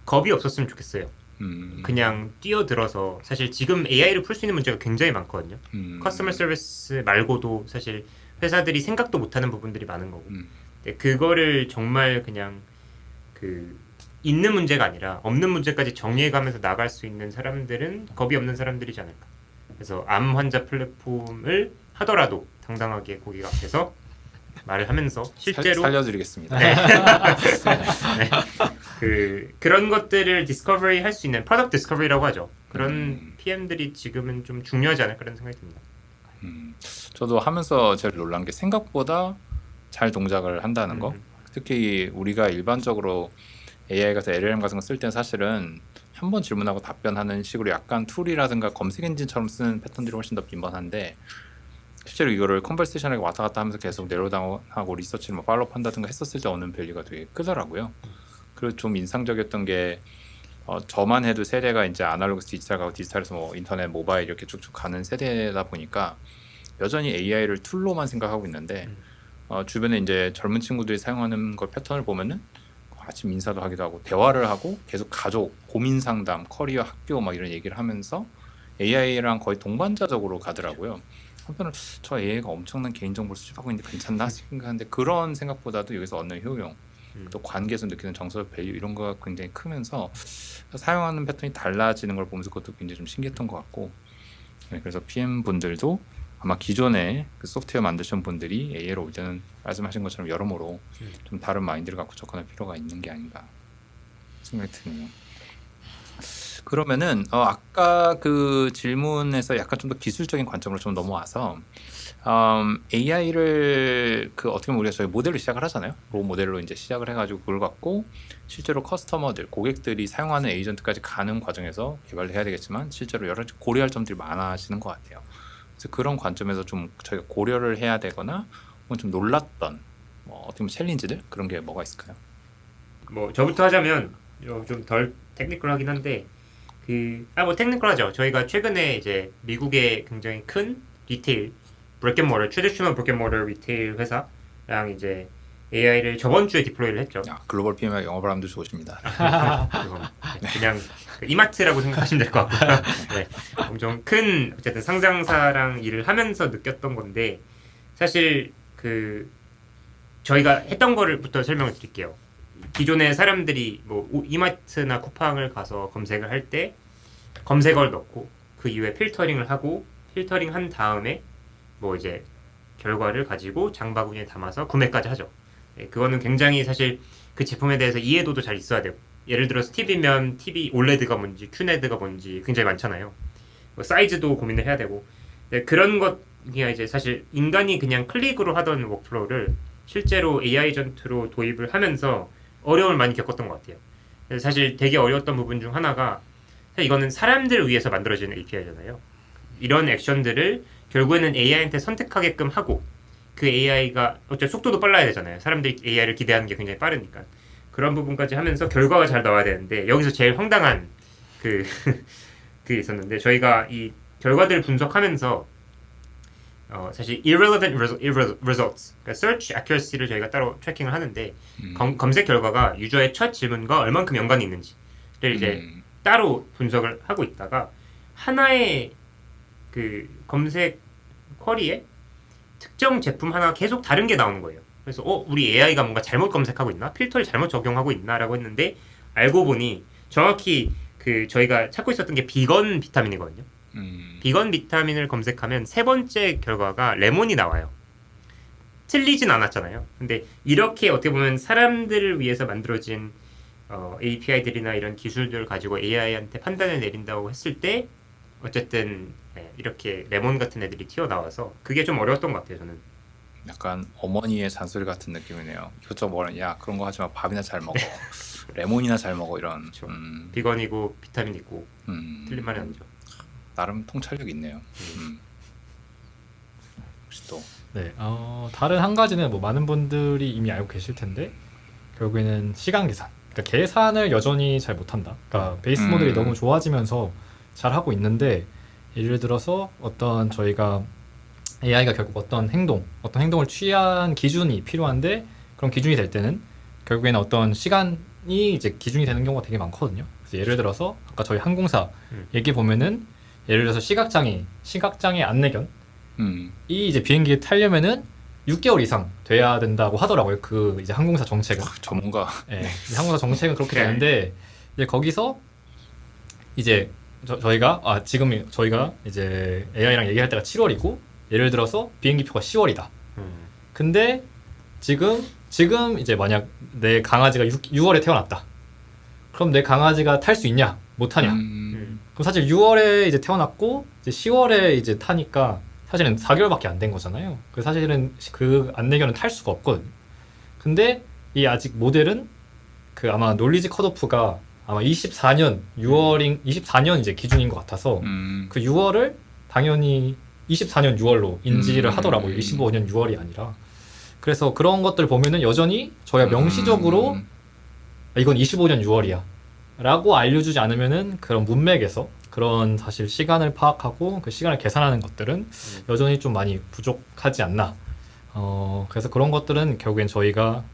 겁이 없었으면 좋겠어요. 그냥 뛰어들어서 사실 지금 AI를 풀 수 있는 문제가 굉장히 많거든요. 커스터머 서비스 말고도 사실 회사들이 생각도 못하는 부분들이 많은 거고 근데 그거를 정말 그냥 그 있는 문제가 아니라 없는 문제까지 정리해가면서 나갈 수 있는 사람들은 겁이 없는 사람들이지 않을까. 그래서 암 환자 플랫폼을 하더라도 당당하게 거기 앞에서 말을 하면서 실제로 살려드리겠습니다. 네. 그런 것들을 디스커버리 할 수 있는 프로덕트 디스커버리라고 하죠. 그런 PM들이 지금은 좀 중요하지 않을까라는 생각이 듭니다. 저도 하면서 제일 놀란 게 생각보다 잘 동작을 한다는 거. 특히 우리가 일반적으로 AI 같은 LLM 같은 거 쓸 때는 사실은 한 번 질문하고 답변하는 식으로 약간 툴이라든가 검색 엔진처럼 쓰는 패턴들이 훨씬 더 빈번한데 실제로 이거를 컨버세이션하게 왔다 갔다 하면서 계속 내로다운하고 리서치를 뭐 팔로우 한다든가 했었을 때 얻는 밸류가 되게 크더라고요. 그리고 좀 인상적이었던 게 저만 해도 세대가 이제 아날로그에서 디지털 가고 디지털에서 뭐 인터넷, 모바일 이렇게 쭉쭉 가는 세대다 보니까 여전히 AI를 툴로만 생각하고 있는데 주변에 이제 젊은 친구들이 사용하는 걸 패턴을 보면은 아침 인사도 하기도 하고 대화를 하고 계속 가족, 고민 상담, 커리어, 학교 막 이런 얘기를 하면서 AI랑 거의 동반자적으로 가더라고요. 한편으로 저 AI가 엄청난 개인정보를 수집하고 있는데 괜찮나 생각하는데 그런 생각보다도 여기서 얻는 효용 또 관계에서 느끼는 정서적 밸류 이런 거가 굉장히 크면서 사용하는 패턴이 달라지는 걸 보면서 그것도 굉장히 좀 신기했던 것 같고 그래서 PM 분들도 아마 기존에 그 소프트웨어 만드신 분들이 AI로 올 때는 말씀하신 것처럼 여러모로 좀 다른 마인드를 갖고 접근할 필요가 있는 게 아닌가 생각이 드네요. 그러면은 아까 그 질문에서 약간 좀 더 기술적인 관점으로 좀 넘어와서 AI를 그 어떻게 보면 우리가 저희 모델로 시작을 하잖아요. 로 모델로 이제 시작을 해가지고 그걸 갖고 실제로 커스터머들, 고객들이 사용하는 에이전트까지 가는 과정에서 개발을 해야 되겠지만 실제로 여러 가지 고려할 점들이 많아지는 것 같아요. 그래서 그런 관점에서 좀 저희가 고려를 해야 되거나 좀 놀랐던 어떻게 보면 챌린지들 그런 게 뭐가 있을까요? 뭐 저부터 하자면 좀 덜 테크니컬하긴 한데 뭐 테크니컬하죠. 저희가 최근에 이제 미국의 굉장히 큰 리테일 브릭앤모터 트래디셔널 브릭앤모터 리테일 회사랑 이제 AI를 저번 주에 디플로이를 했죠. 글로벌 PMI 영어 바람도 좋으십니다. 그냥 이마트라고 생각하시면 될 것 같고요. 네, 엄청 큰 어쨌든 상장사랑 일을 하면서 느꼈던 건데 사실 저희가 했던 거를부터 설명을 드릴게요. 기존에 사람들이 뭐 이마트나 쿠팡을 가서 검색을 할 때 검색어를 넣고 그 이후에 필터링을 하고 필터링 한 다음에 뭐 이제 결과를 가지고 장바구니에 담아서 구매까지 하죠. 예, 그거는 굉장히 사실 그 제품에 대해서 이해도도 잘 있어야 되고 예를 들어서 TV면 TV OLED가 뭔지 QLED가 뭔지 굉장히 많잖아요. 뭐 사이즈도 고민을 해야 되고 그런 것 그냥 이제 사실 인간이 그냥 클릭으로 하던 워크플로우를 실제로 AI 에이전트로 도입을 하면서 어려움을 많이 겪었던 것 같아요. 그래서 사실 되게 어려웠던 부분 중 하나가 사실 이거는 사람들을 위해서 만들어지는 API잖아요. 이런 액션들을 결국에는 AI한테 선택하게끔 하고 그 AI가 어차피 속도도 빨라야 되잖아요. 사람들이 AI를 기대하는 게 굉장히 빠르니까 그런 부분까지 하면서 결과가 잘 나와야 되는데 여기서 제일 황당한 그 그게 있었는데 저희가 이 결과들을 분석하면서 사실 irrelevant results, 그러니까 search accuracy를 저희가 따로 트래킹을 하는데 검색 결과가 유저의 첫 질문과 얼만큼 연관이 있는지를 이제 따로 분석을 하고 있다가 하나의 그 검색 쿼리에 특정 제품 하나 계속 다른 게 나오는 거예요. 그래서 우리 AI가 뭔가 잘못 검색하고 있나? 필터를 잘못 적용하고 있나라고 했는데 알고 보니 정확히 그 저희가 찾고 있었던 게 비건 비타민이거든요. 비건 비타민을 검색하면 세 번째 결과가 레몬이 나와요. 틀리진 않았잖아요. 근데 이렇게 어떻게 보면 사람들을 위해서 만들어진 API들이나 이런 기술들을 가지고 AI한테 판단을 내린다고 했을 때 어쨌든 이렇게 레몬 같은 애들이 튀어나와서 그게 좀 어려웠던 것 같아요. 저는. 약간 어머니의 잔소리 같은 느낌이네요. 이것저것 뭐라 야 그런 거 하지 마. 밥이나 잘 먹어. 레몬이나 잘 먹어 이런. 그렇죠. 비건이고 비타민 있고 틀린 말이 아니죠. 나름 통찰력 있네요. 혹시 또 네, 다른 한 가지는 뭐 많은 분들이 이미 알고 계실 텐데 결국에는 시간 계산. 그러니까 계산을 여전히 잘 못한다. 그러니까 베이스 모델이 너무 좋아지면서 잘 하고 있는데 예를 들어서 어떤 저희가 AI가 결국 어떤 행동을 취한 기준이 필요한데 그런 기준이 될 때는 결국에는 어떤 시간이 이제 기준이 되는 경우가 되게 많거든요. 그래서 예를 들어서 아까 저희 항공사 얘기 보면은 예를 들어서 시각장애 안내견 이 이제 비행기에 타려면은 6개월 이상 돼야 된다고 하더라고요. 그 이제 항공사 정책은. 전문가. 네, 이제 항공사 정책은 그렇게 되는데 이제 거기서 이제 지금 저희가 이제 AI랑 얘기할 때가 7월이고 예를 들어서 비행기표가 10월이다. 근데 지금 이제 만약 내 강아지가 6월에 태어났다. 그럼 내 강아지가 탈 수 있냐? 못 하냐? 그럼 사실 6월에 이제 태어났고 이제 10월에 이제 타니까 사실은 4개월밖에 안 된 거잖아요. 그 사실은 그 안내견은 탈 수가 없거든요. 근데 이 아직 모델은 그 아마 놀리지 컷오프가 아마 24년 이제 기준인 것 같아서 그 6월을 당연히 24년 6월로 인지를 하더라고요. 25년 6월이 아니라. 그래서 그런 것들 보면은 여전히 저희가 명시적으로 이건 25년 6월이야 라고 알려주지 않으면은 그런 문맥에서 그런 사실 시간을 파악하고 그 시간을 계산하는 것들은 여전히 좀 많이 부족하지 않나. 그래서 그런 것들은 결국엔 저희가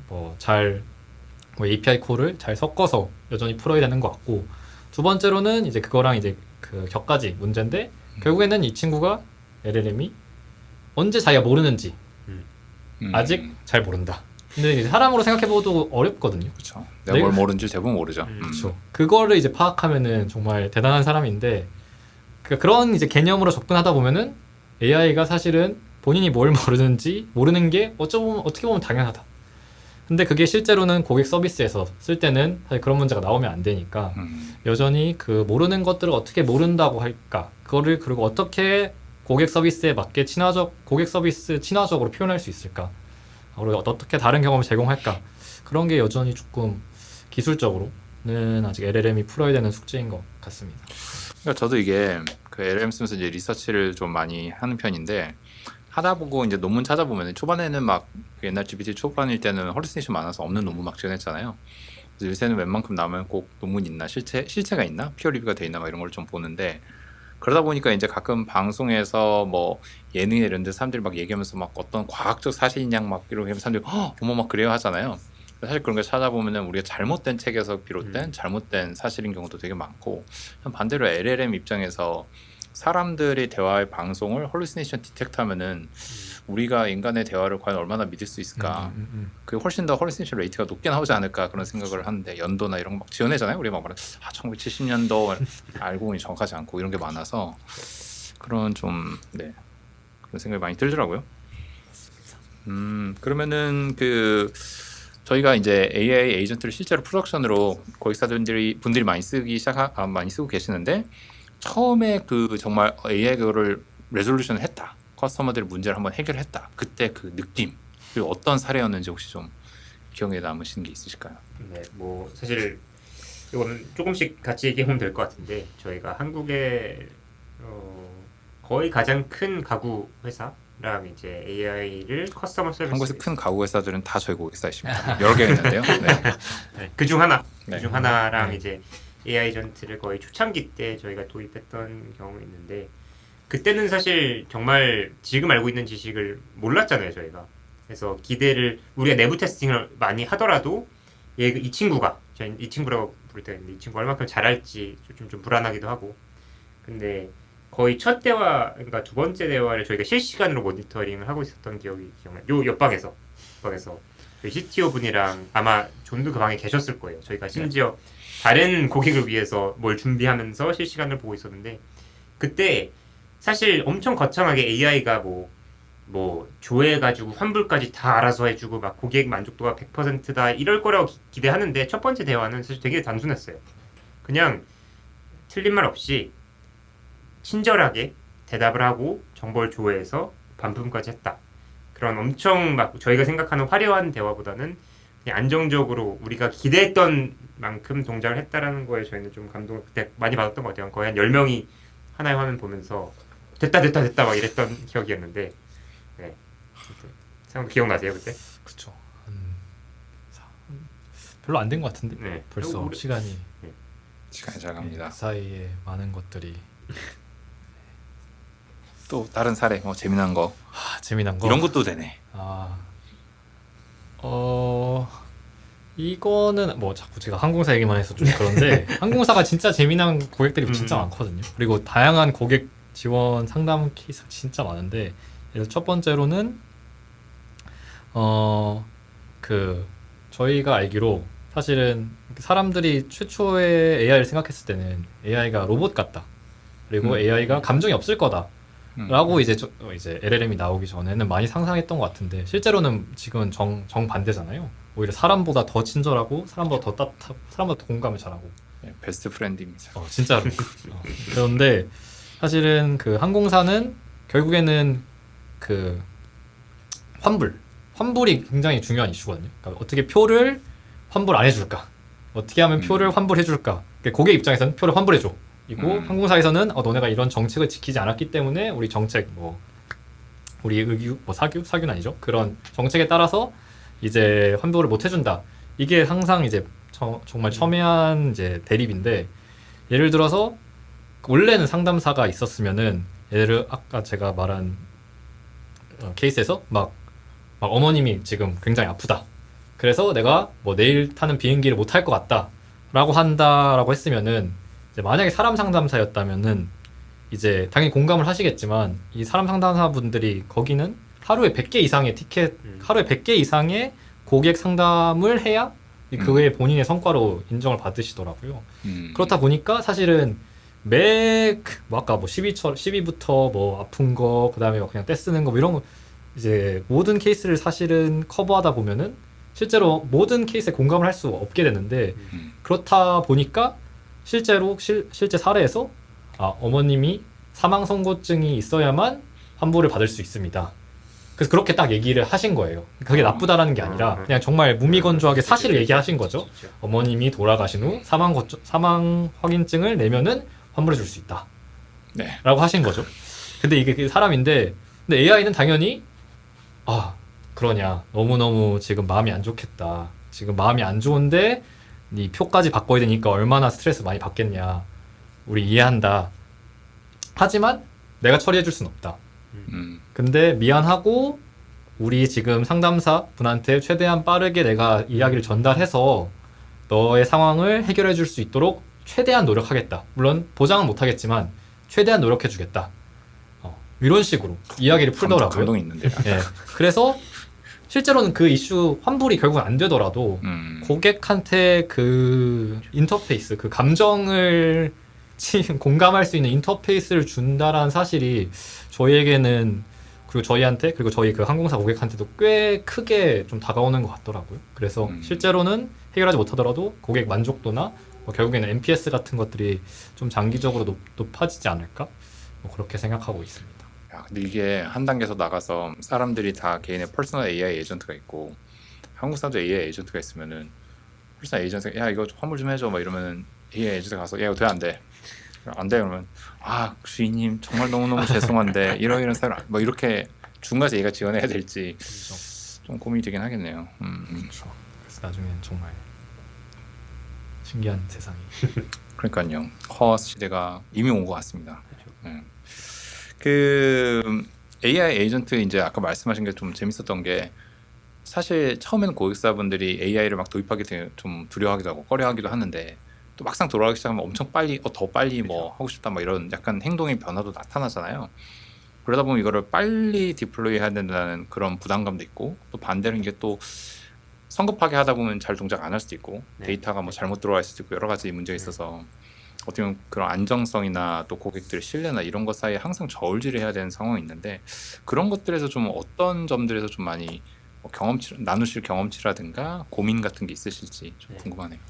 API 콜을 잘 섞어서 여전히 풀어야 되는 것 같고, 두 번째로는 이제 그거랑 이제 그 격가지 문제인데 결국에는 이 친구가 LLM이 언제 자기가 모르는지 아직 잘 모른다. 근데 이제 사람으로 생각해봐도 어렵거든요. 그렇죠. 내가 뭘 모르는지 대부분 모르죠. 그렇죠. 그거를 이제 파악하면은 정말 대단한 사람인데 그런 이제 개념으로 접근하다 보면은 AI가 사실은 본인이 뭘 모르는지 모르는 게 어떻게 보면 당연하다. 근데 그게 실제로는 고객 서비스에서 쓸 때는 사실 그런 문제가 나오면 안 되니까 여전히 그 모르는 것들을 어떻게 모른다고 할까? 그거를 그리고 어떻게 고객 서비스에 맞게 고객 서비스 친화적으로 표현할 수 있을까? 그리고 어떻게 다른 경험을 제공할까? 그런 게 여전히 조금 기술적으로는 아직 LLM이 풀어야 되는 숙제인 것 같습니다. 그러니까 저도 이게 그 LLM 쓰면서 이제 리서치를 좀 많이 하는 편인데 하다 보고 이제 논문 찾아보면 초반에는 막 옛날 GPT 초반일 때는 허루스테이션 많아서 없는 논문 막 지원했잖아요. 그래서 요새는 웬만큼 나오면 꼭 논문 있나 실체가 있나 피어 리뷰가 돼 있나 막 이런 걸 좀 보는데 그러다 보니까 이제 가끔 방송에서 뭐 예능이나 이런 데 사람들이 막 얘기하면서 막 어떤 과학적 사실이냐 막 이렇게 하면 사람들이 어머 막 그래요 하잖아요. 사실 그런 걸 찾아보면은 우리가 잘못된 책에서 비롯된 잘못된 사실인 경우도 되게 많고 반대로 LLM 입장에서 사람들이 대화의 방송을 헐루시네이션 디텍트하면은 우리가 인간의 대화를 과연 얼마나 믿을 수 있을까? 그게 훨씬 더 헐루시네이션 레이트가 높게 나오지 않을까 그런 생각을 하는데 연도나 이런 거 막 지원해잖아요. 우리가 막 말하는 1970년도 알고 보니 정확하지 않고 이런 게 많아서 그런 좀 그런 생각이 많이 들더라고요. 그러면은 그 저희가 이제 AI 에이전트를 실제로 프로덕션으로 고객사분들이 많이 쓰고 계시는데 처음에 그 정말 AI 그거를 레졸루션을 했다. 커스터머들의 문제를 한번 해결했다. 그때 그 느낌 그리고 어떤 사례였는지 혹시 좀 기억에 남으시는 게 있으실까요? 네, 뭐 사실 이거는 조금씩 같이 얘기하면 될 것 같은데 저희가 한국의 거의 가장 큰 가구 회사랑 이제 AI를 커스터머 서비스 한국에서 큰 가구 회사들은 다 저희 고객사이십니다. 여러 개가 있는데요. 네. 그중 하나 네. 그중 하나랑 네. 이제 AI 에이전트를 거의 초창기 때 저희가 도입했던 경험이 있는데 그때는 사실 정말 지금 알고 있는 지식을 몰랐잖아요 저희가. 그래서 기대를 우리가 내부 테스팅을 많이 하더라도 이 친구가 저희 이 친구라고 부를 때가 있는데 이 친구가 얼마큼 잘할지 좀 불안하기도 하고 근데 거의 첫 대화 그러니까 두 번째 대화를 저희가 실시간으로 모니터링을 하고 있었던 기억이 기억나요. 요 옆방에서 저희 CTO 분이랑 아마 존도 그 방에 계셨을 거예요. 저희가 심지어 다른 고객을 위해서 뭘 준비하면서 실시간을 보고 있었는데 그때 사실 엄청 거창하게 AI가 뭐 조회해가지고 환불까지 다 알아서 해주고 막 고객 만족도가 100%다 이럴 거라고 기대하는데 첫 번째 대화는 사실 되게 단순했어요. 그냥 틀린 말 없이 친절하게 대답을 하고 정보를 조회해서 반품까지 했다. 그런 엄청 막 저희가 생각하는 화려한 대화보다는 그냥 안정적으로 우리가 기대했던 만큼 동작을 했다라는 거에 저희는 좀 감동을 그때 많이 받았던 것 같아요. 거의 한 10명이 하나의 화면 보면서 됐다 막 이랬던 기억이었는데 네. 생각도 기억나세요 그때? 그쵸. 별로 안 된 것 같은데 네. 벌써 우리- 시간이 시간이 잘 갑니다. 그 사이에 많은 것들이 또 다른 사례 재미난 거 재미난 거 이런 것도 되네. 이거는 뭐 자꾸 제가 항공사 얘기만 해서 좀 그런데 항공사가 진짜 재미난 고객들이 진짜 많거든요. 그리고 다양한 고객 지원 상담 케이스가 진짜 많은데 그래서 첫 번째로는 그 저희가 알기로 사실은 사람들이 최초의 AI를 생각했을 때는 AI가 로봇 같다. 그리고 AI가 감정이 없을 거다. 라고 이제 LLM이 나오기 전에는 많이 상상했던 것 같은데 실제로는 지금은 정반대잖아요. 오히려 사람보다 더 친절하고 사람보다 더 따뜻하고 사람보다 더 공감을 잘하고 네, 베스트 프렌드입니다. 진짜로. 그런데 사실은 그 항공사는 결국에는 그 환불이 굉장히 중요한 이슈거든요. 그러니까 어떻게 표를 환불 안 해줄까? 어떻게 하면 표를 환불해줄까? 그러니까 고객 입장에서는 표를 환불해줘. 이고 항공사에서는 너네가 이런 정책을 지키지 않았기 때문에 우리 정책 우리 의규 사규는 아니죠. 그런 정책에 따라서 이제 환불을 못 해준다. 이게 항상 이제 정말 첨예한 이제 대립인데 예를 들어서 원래는 상담사가 있었으면은 아까 제가 말한 케이스에서 막 어머님이 지금 굉장히 아프다. 그래서 내가 뭐 내일 타는 비행기를 못 탈 것 같다라고 한다라고 했으면은 이제 만약에 사람 상담사였다면은 이제 당연히 공감을 하시겠지만 이 사람 상담사분들이 거기는 하루에 100개 이상의 하루에 100개 이상의 고객 상담을 해야 그게 본인의 성과로 인정을 받으시더라고요. 그렇다 보니까 사실은 아까 12부터 뭐 아픈 거, 그 다음에 그냥 떼쓰는 거, 뭐 이런 거, 이제 모든 케이스를 사실은 커버하다 보면은 실제로 모든 케이스에 공감을 할 수 없게 되는데, 그렇다 보니까 실제 사례에서 어머님이 사망 선고증이 있어야만 환불을 받을 수 있습니다. 그래서 그렇게 딱 얘기를 하신 거예요. 그게 나쁘다라는 게 아니라 그냥 정말 무미건조하게 사실을 얘기하신 거죠. 어머님이 돌아가신 후 사망 확인증을 내면은 환불해 줄 수 있다. 네. 라고 하신 거죠. 근데 이게 사람인데, 근데 AI는 당연히, 그러냐. 너무너무 지금 마음이 안 좋겠다. 지금 마음이 안 좋은데, 네 표까지 바꿔야 되니까 얼마나 스트레스 많이 받겠냐. 우리 이해한다. 하지만 내가 처리해 줄 순 없다. 근데 미안하고, 우리 지금 상담사 분한테 최대한 빠르게 내가 이야기를 전달해서 너의 상황을 해결해 줄 수 있도록 최대한 노력하겠다. 물론 보장은 못하겠지만 최대한 노력해주겠다. 이런 식으로 이야기를 풀더라고요. 감동이 있는데요. 예. 그래서 실제로는 그 이슈 환불이 결국 안 되더라도 고객한테 그 인터페이스, 그 감정을 공감할 수 있는 인터페이스를 준다라는 사실이 저희에게는 그리고 저희한테 그리고 저희 그 항공사 고객한테도 꽤 크게 좀 다가오는 것 같더라고요. 그래서 실제로는 해결하지 못하더라도 고객 만족도나 뭐 결국에는 NPS 같은 것들이 좀 장기적으로 높아지지 않을까? 뭐 그렇게 생각하고 있습니다. 야, 근데 이게 한 단계에서 나가서 사람들이 다 개인의 퍼스널 AI 에이전트가 있고 한국사도 AI 에이전트가 있으면은 퍼스널 에이전트가 야 이거 환불 좀 해줘 막 이러면은 AI 에이전트가 가서 야 이거 돼안 돼? 안 돼 그러면 아 주인님 정말 너무너무 죄송한데 이런 사람 뭐 이렇게 중간에서 얘가 지원해야 될지 그렇죠. 좀 고민이 되긴 하겠네요. 그렇죠. 그래서 나중엔 정말 신기한 세상이. 그러니까요. 허스 시대가 이미 온 것 같습니다. 네. 그 AI 에이전트 이제 아까 말씀하신 게 좀 재밌었던 게 사실 처음에는 고객사분들이 AI를 막 도입하기 좀 두려워하기도 하고 꺼려하기도 하는데 또 막상 돌아가기 시작하면 엄청 빨리 더 빨리 뭐 하고 싶다 막 이런 약간 행동의 변화도 나타나잖아요. 그러다 보면 이거를 빨리 디플로이 해야 된다는 그런 부담감도 있고 또 반대로 이게 또 성급하게 하다 보면 잘 동작 안 할 수도 있고 네. 데이터가 뭐 잘못 들어갈 수도 있고 여러 가지 문제가 있어서 어떻게 보면 그런 안정성이나 또 고객들의 신뢰나 이런 것 사이에 항상 저울질을 해야 되는 상황이 있는데 그런 것들에서 좀 어떤 점들에서 좀 많이 뭐 나누실 경험치라든가 고민 같은 게 있으실지 좀 네. 궁금하네요.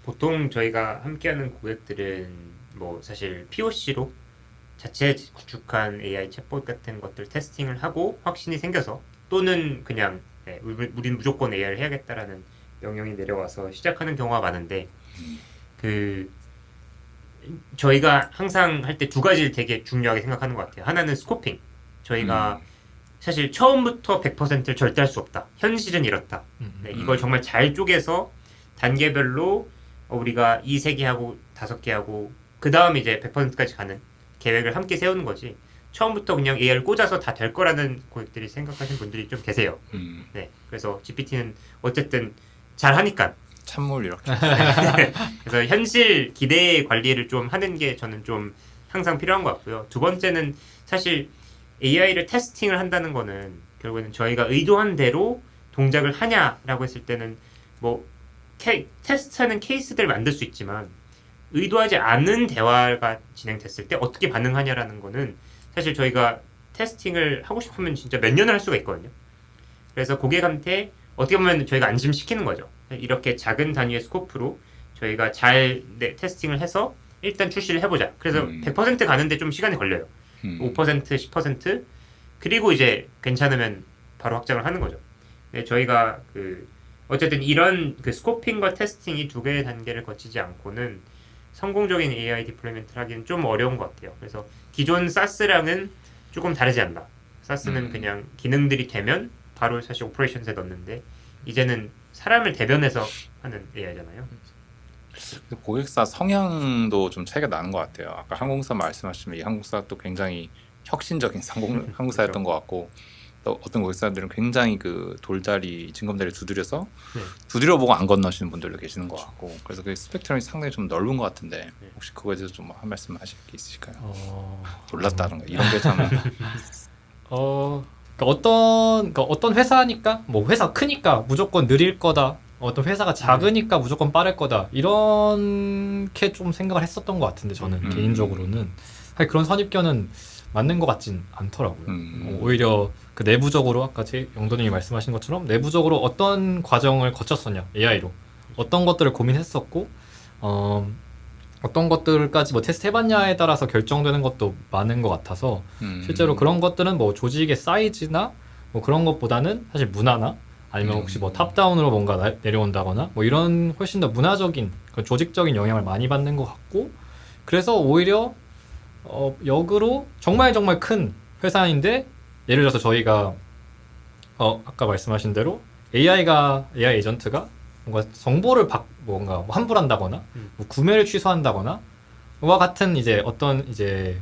보통 저희가 함께하는 고객들은 뭐 사실 POC로 자체 구축한 AI 챗봇 같은 것들 테스팅을 하고 확신이 생겨서 또는 그냥 네, 우린 무조건 AI를 해야겠다라는 명령이 내려와서 시작하는 경우가 많은데 그 저희가 항상 할 때 두 가지를 되게 중요하게 생각하는 것 같아요. 하나는 스코핑. 저희가 사실 처음부터 100%를 절대 할 수 없다. 현실은 이렇다. 네, 이걸 정말 잘 쪼개서 단계별로 우리가 이 3개 하고 5개 하고 그 다음에 이제 100%까지 가는 계획을 함께 세우는 거지. 처음부터 그냥 AI를 꽂아서 다 될 거라는 고객들이 생각하시는 분들이 좀 계세요. 네, 그래서 GPT는 어쨌든 잘 하니까. 찬물 이렇게. 그래서 현실 기대 관리를 좀 하는 게 저는 좀 항상 필요한 것 같고요. 두 번째는 사실 AI를 테스팅을 한다는 거는 결국에는 저희가 의도한 대로 동작을 하냐라고 했을 때는 뭐 테스트하는 케이스들을 만들 수 있지만 의도하지 않은 대화가 진행됐을 때 어떻게 반응하냐라는 거는 사실 저희가 테스팅을 하고 싶으면 진짜 몇 년을 할 수가 있거든요. 그래서 고객한테 어떻게 보면 저희가 안심시키는 거죠. 이렇게 작은 단위의 스코프로 저희가 잘 테스팅을 해서 일단 출시를 해보자. 그래서 100% 가는데 좀 시간이 걸려요. 5%, 10% 그리고 이제 괜찮으면 바로 확장을 하는 거죠. 네, 저희가 어쨌든 이런 스코핑과 테스팅이 두 개의 단계를 거치지 않고는 성공적인 AI 디플로이먼트를 하기는 좀 어려운 것 같아요. 그래서 기존 SaaS랑은 조금 다르지 않나. SaaS는 그냥 기능들이 되면 바로 사실 오퍼레이션에 넣는데 이제는 사람을 대변해서 하는 AI잖아요. 고객사 성향도 좀 차이가 나는 것 같아요. 아까 항공사 말씀하시면 이 항공사도 굉장히 혁신적인 항공사였던 것 같고 또 어떤 고객사들은 굉장히 돌다리 징검다리 두드려서 두드려보고 안 건너시는 분들도 계시는 것 같고 그래서 그 스펙트럼이 상당히 좀 넓은 것 같은데 혹시 그거에 대해서 좀 한 말씀 하실 게 있으실까요? 놀랐다든가 이런 게 참 그러니까 어떤 회사니까 뭐 회사 크니까 무조건 느릴 거다. 어떤 회사가 작으니까 무조건 빠를 거다. 이렇게 좀 생각을 했었던 것 같은데 저는 개인적으로는 사실 그런 선입견은 맞는 것 같진 않더라고요. 오히려 그 내부적으로 아까 영도님이 말씀하신 것처럼 내부적으로 어떤 과정을 거쳤었냐 AI로 어떤 것들을 고민했었고 어떤 것들까지 뭐 테스트 해봤냐에 따라서 결정되는 것도 많은 것 같아서 실제로 그런 것들은 뭐 조직의 사이즈나 뭐 그런 것보다는 사실 문화나 아니면 혹시 뭐 탑다운으로 뭔가 내려온다거나 뭐 이런 훨씬 더 문화적인 조직적인 영향을 많이 받는 것 같고 그래서 오히려 역으로 정말 큰 회사인데 예를 들어서 저희가 아까 말씀하신 대로 AI 에이전트가 뭔가 정보를 뭔가 환불한다거나 뭐 구매를 취소한다거나 와 같은 이제 어떤 이제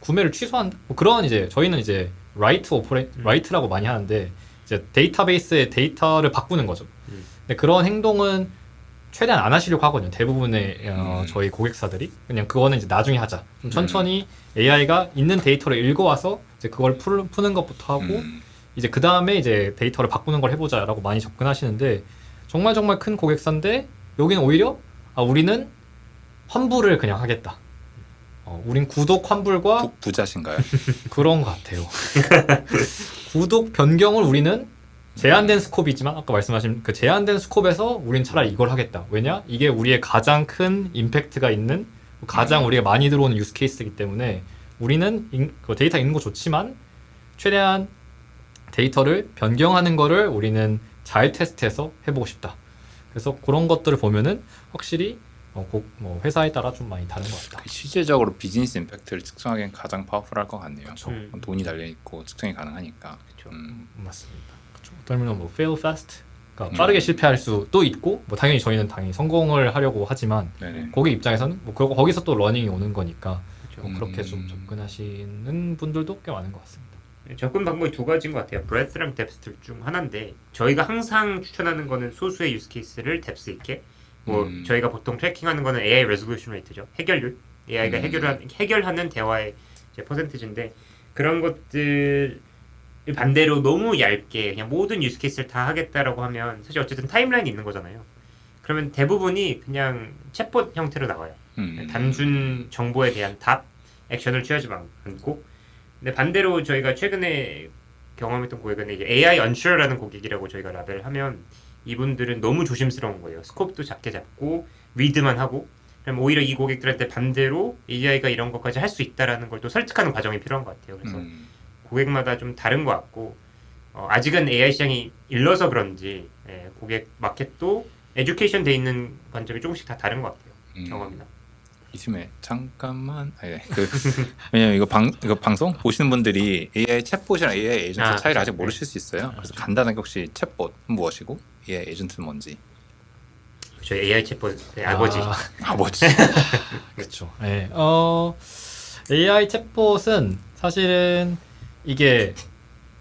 구매를 취소한다 뭐 그런 이제 저희는 이제 라이트라고 많이 하는데 이제 데이터베이스의 데이터를 바꾸는 거죠. 근데 그런 행동은 최대한 안 하시려고 하거든요. 대부분의 저희 고객사들이 그냥 그거는 이제 나중에 하자. 좀 천천히 AI가 있는 데이터를 읽어와서 이제 그걸 푸는 것부터 하고 이제 그 다음에 이제 데이터를 바꾸는 걸 해보자라고 많이 접근하시는데 정말 큰 고객사인데 여기는 오히려 우리는 환불을 그냥 하겠다. 우린 구독 환불과 부자신가요? 그런 것 같아요. 구독 변경을 우리는 제한된 스콥이지만 아까 말씀하신 그 제한된 스콥에서 우린 차라리 이걸 하겠다. 왜냐? 이게 우리의 가장 큰 임팩트가 있는 가장 우리가 많이 들어오는 유스 케이스이기 때문에 우리는 그 데이터 있는 거 좋지만 최대한 데이터를 변경하는 거를 우리는 잘 테스트해서 해보고 싶다. 그래서 그런 것들을 보면은 확실히 회사에 따라 좀 많이 다른 것 같다. 실질적으로 비즈니스 임팩트를 측정하기엔 가장 파워풀할 것 같네요. 그쵸. 돈이 달려 있고 측정이 가능하니까. 그쵸. 맞습니다. 그러면 뭐 fail fast, 그러니까 빠르게 실패할 수도 있고, 뭐 당연히 저희는 성공을 하려고 하지만 네네. 고객 입장에서는 뭐 거기서 또 러닝이 오는 거니까 그쵸. 뭐 그렇게 좀 접근하시는 분들도 꽤 많은 것 같습니다. 접근 방법이 두 가지인 것 같아요. breadth랑 depth 중 하나인데 저희가 항상 추천하는 거는 소수의 유스 케이스를 depth 있게 뭐 저희가 보통 트래킹하는 거는 AI resolution rate죠. 해결률. AI가 해결하는 대화의 이제 퍼센티지인데 그런 것들 반대로 너무 얇게 그냥 모든 유스 케이스를 다 하겠다라고 하면 사실 어쨌든 타임라인이 있는 거잖아요. 그러면 대부분이 그냥 챗봇 형태로 나와요. 단순 정보에 대한 답, 액션을 취하지 않고. 근데 반대로 저희가 최근에 경험했던 고객은 이제 AI unsure라는 고객이라고 저희가 라벨을 하면 이분들은 너무 조심스러운 거예요. 스코프도 작게 잡고 리드만 하고 그럼 오히려 이 고객들한테 반대로 AI가 이런 것까지 할 수 있다라는 걸 또 설득하는 과정이 필요한 것 같아요. 그래서 고객마다 좀 다른 것 같고 아직은 AI 시장이 일러서 그런지 고객 마켓도 에듀케이션 돼 있는 관점이 조금씩 다 다른 것 같아요. 경험이나. 이쯤에 잠깐만 왜냐면 이거 방송 보시는 분들이 AI 챗봇이랑 AI 에이전트 차이를 아직 모르실 수 있어요. 그래서 간단하게 혹시 챗봇은 무엇이고 AI 에이전트는 뭔지. 그렇죠. AI 챗봇의 아버지. 아버지. 그렇죠. 네. AI 챗봇은 사실은 이게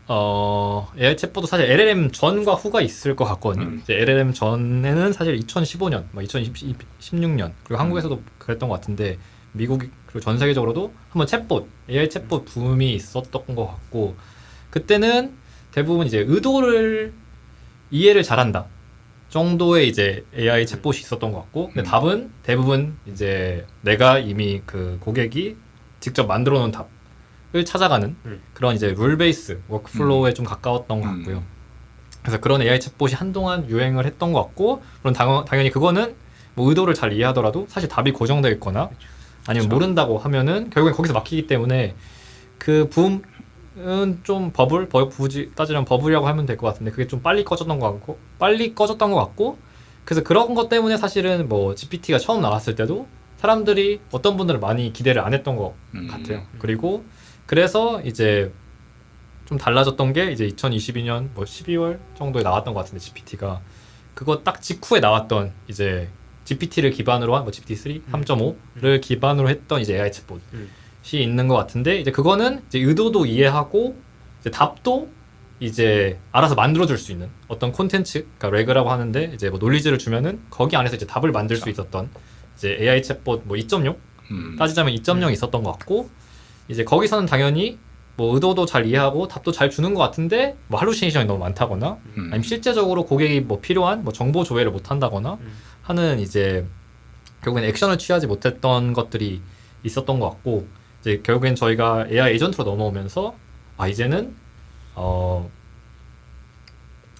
AI 챗봇도 사실 LLM 전과 후가 있을 것 같거든요. 이제 LLM 전에는 사실 2015년, 2016년 그리고 한국에서도 그랬던 것 같은데 미국 그리고 전 세계적으로도 한번 챗봇, AI 챗봇 붐이 있었던 것 같고 그때는 대부분 이제 의도를 이해를 잘한다 정도의 이제 AI 챗봇이 있었던 것 같고 근데 답은 대부분 이제 내가 이미 그 고객이 직접 만들어 놓은 답을 찾아가는 그런 이제 룰 베이스 워크플로우에 좀 가까웠던 것 같고요. 그래서 그런 AI 챗봇이 한동안 유행을 했던 것 같고 물론 당연히 그거는 뭐 의도를 잘 이해하더라도 사실 답이 고정되어 있거나 아니면 그렇죠. 모른다고 하면은 결국엔 거기서 막히기 때문에 그 붐은 좀 굳이 따지면 버블이라고 하면 될 것 같은데 그게 좀 빨리 꺼졌던 것 같고 그래서 그런 것 때문에 사실은 뭐 GPT가 처음 나왔을 때도 사람들이 어떤 분들은 많이 기대를 안 했던 것 같아요. 그리고 그래서 이제 좀 달라졌던 게 이제 2022년 뭐 12월 정도에 나왔던 것 같은데 GPT가 그거 딱 직후에 나왔던 이제 GPT를 기반으로 한 뭐 GPT-3, 3.5를 기반으로 했던 이제 AI 챗봇이 있는 것 같은데 이제 그거는 이제 의도도 이해하고 이제 답도 이제 알아서 만들어줄 수 있는 어떤 콘텐츠, 그러니까 레그라고 하는데 이제 뭐 논리지를 주면은 거기 안에서 이제 답을 만들 수 있었던 이제 AI 챗봇 뭐 2.0 따지자면 2.0이 있었던 것 같고 이제 거기서는 당연히 뭐 의도도 잘 이해하고 답도 잘 주는 것 같은데 뭐 할루시네이션이 너무 많다거나 아니면 실제적으로 고객이 뭐 필요한 뭐 정보 조회를 못 한다거나 하는 이제 결국엔 액션을 취하지 못했던 것들이 있었던 것 같고 이제 결국엔 저희가 AI 에이전트로 넘어오면서 이제는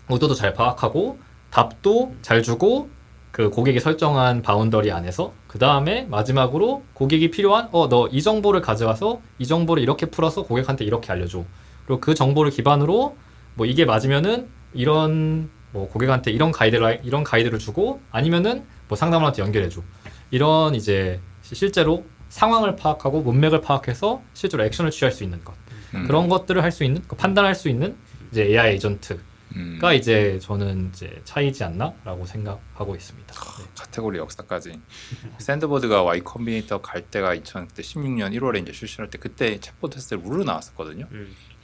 의도도 잘 파악하고 답도 잘 주고 그 고객이 설정한 바운더리 안에서 그 다음에 마지막으로 고객이 필요한 너 이 정보를 가져가서 이 정보를 이렇게 풀어서 고객한테 이렇게 알려줘. 그리고 그 정보를 기반으로 뭐 이게 맞으면은 이런 뭐 고객한테 이런 가이드를 주고 아니면은 뭐 상담원한테 연결해줘. 이런 이제 실제로 상황을 파악하고 문맥을 파악해서 실제로 액션을 취할 수 있는 것 그런 것들을 할 수 있는 판단할 수 있는 이제 AI 에이전트가 이제 저는 이제 차이지 않나라고 생각하고 있습니다. 네. 카테고리 역사까지 샌드버드가 Y 컴비네이터 갈 때가 2016년 1월에 이제 출시할 때 그때 챗봇 테스트 룰로 나왔었거든요.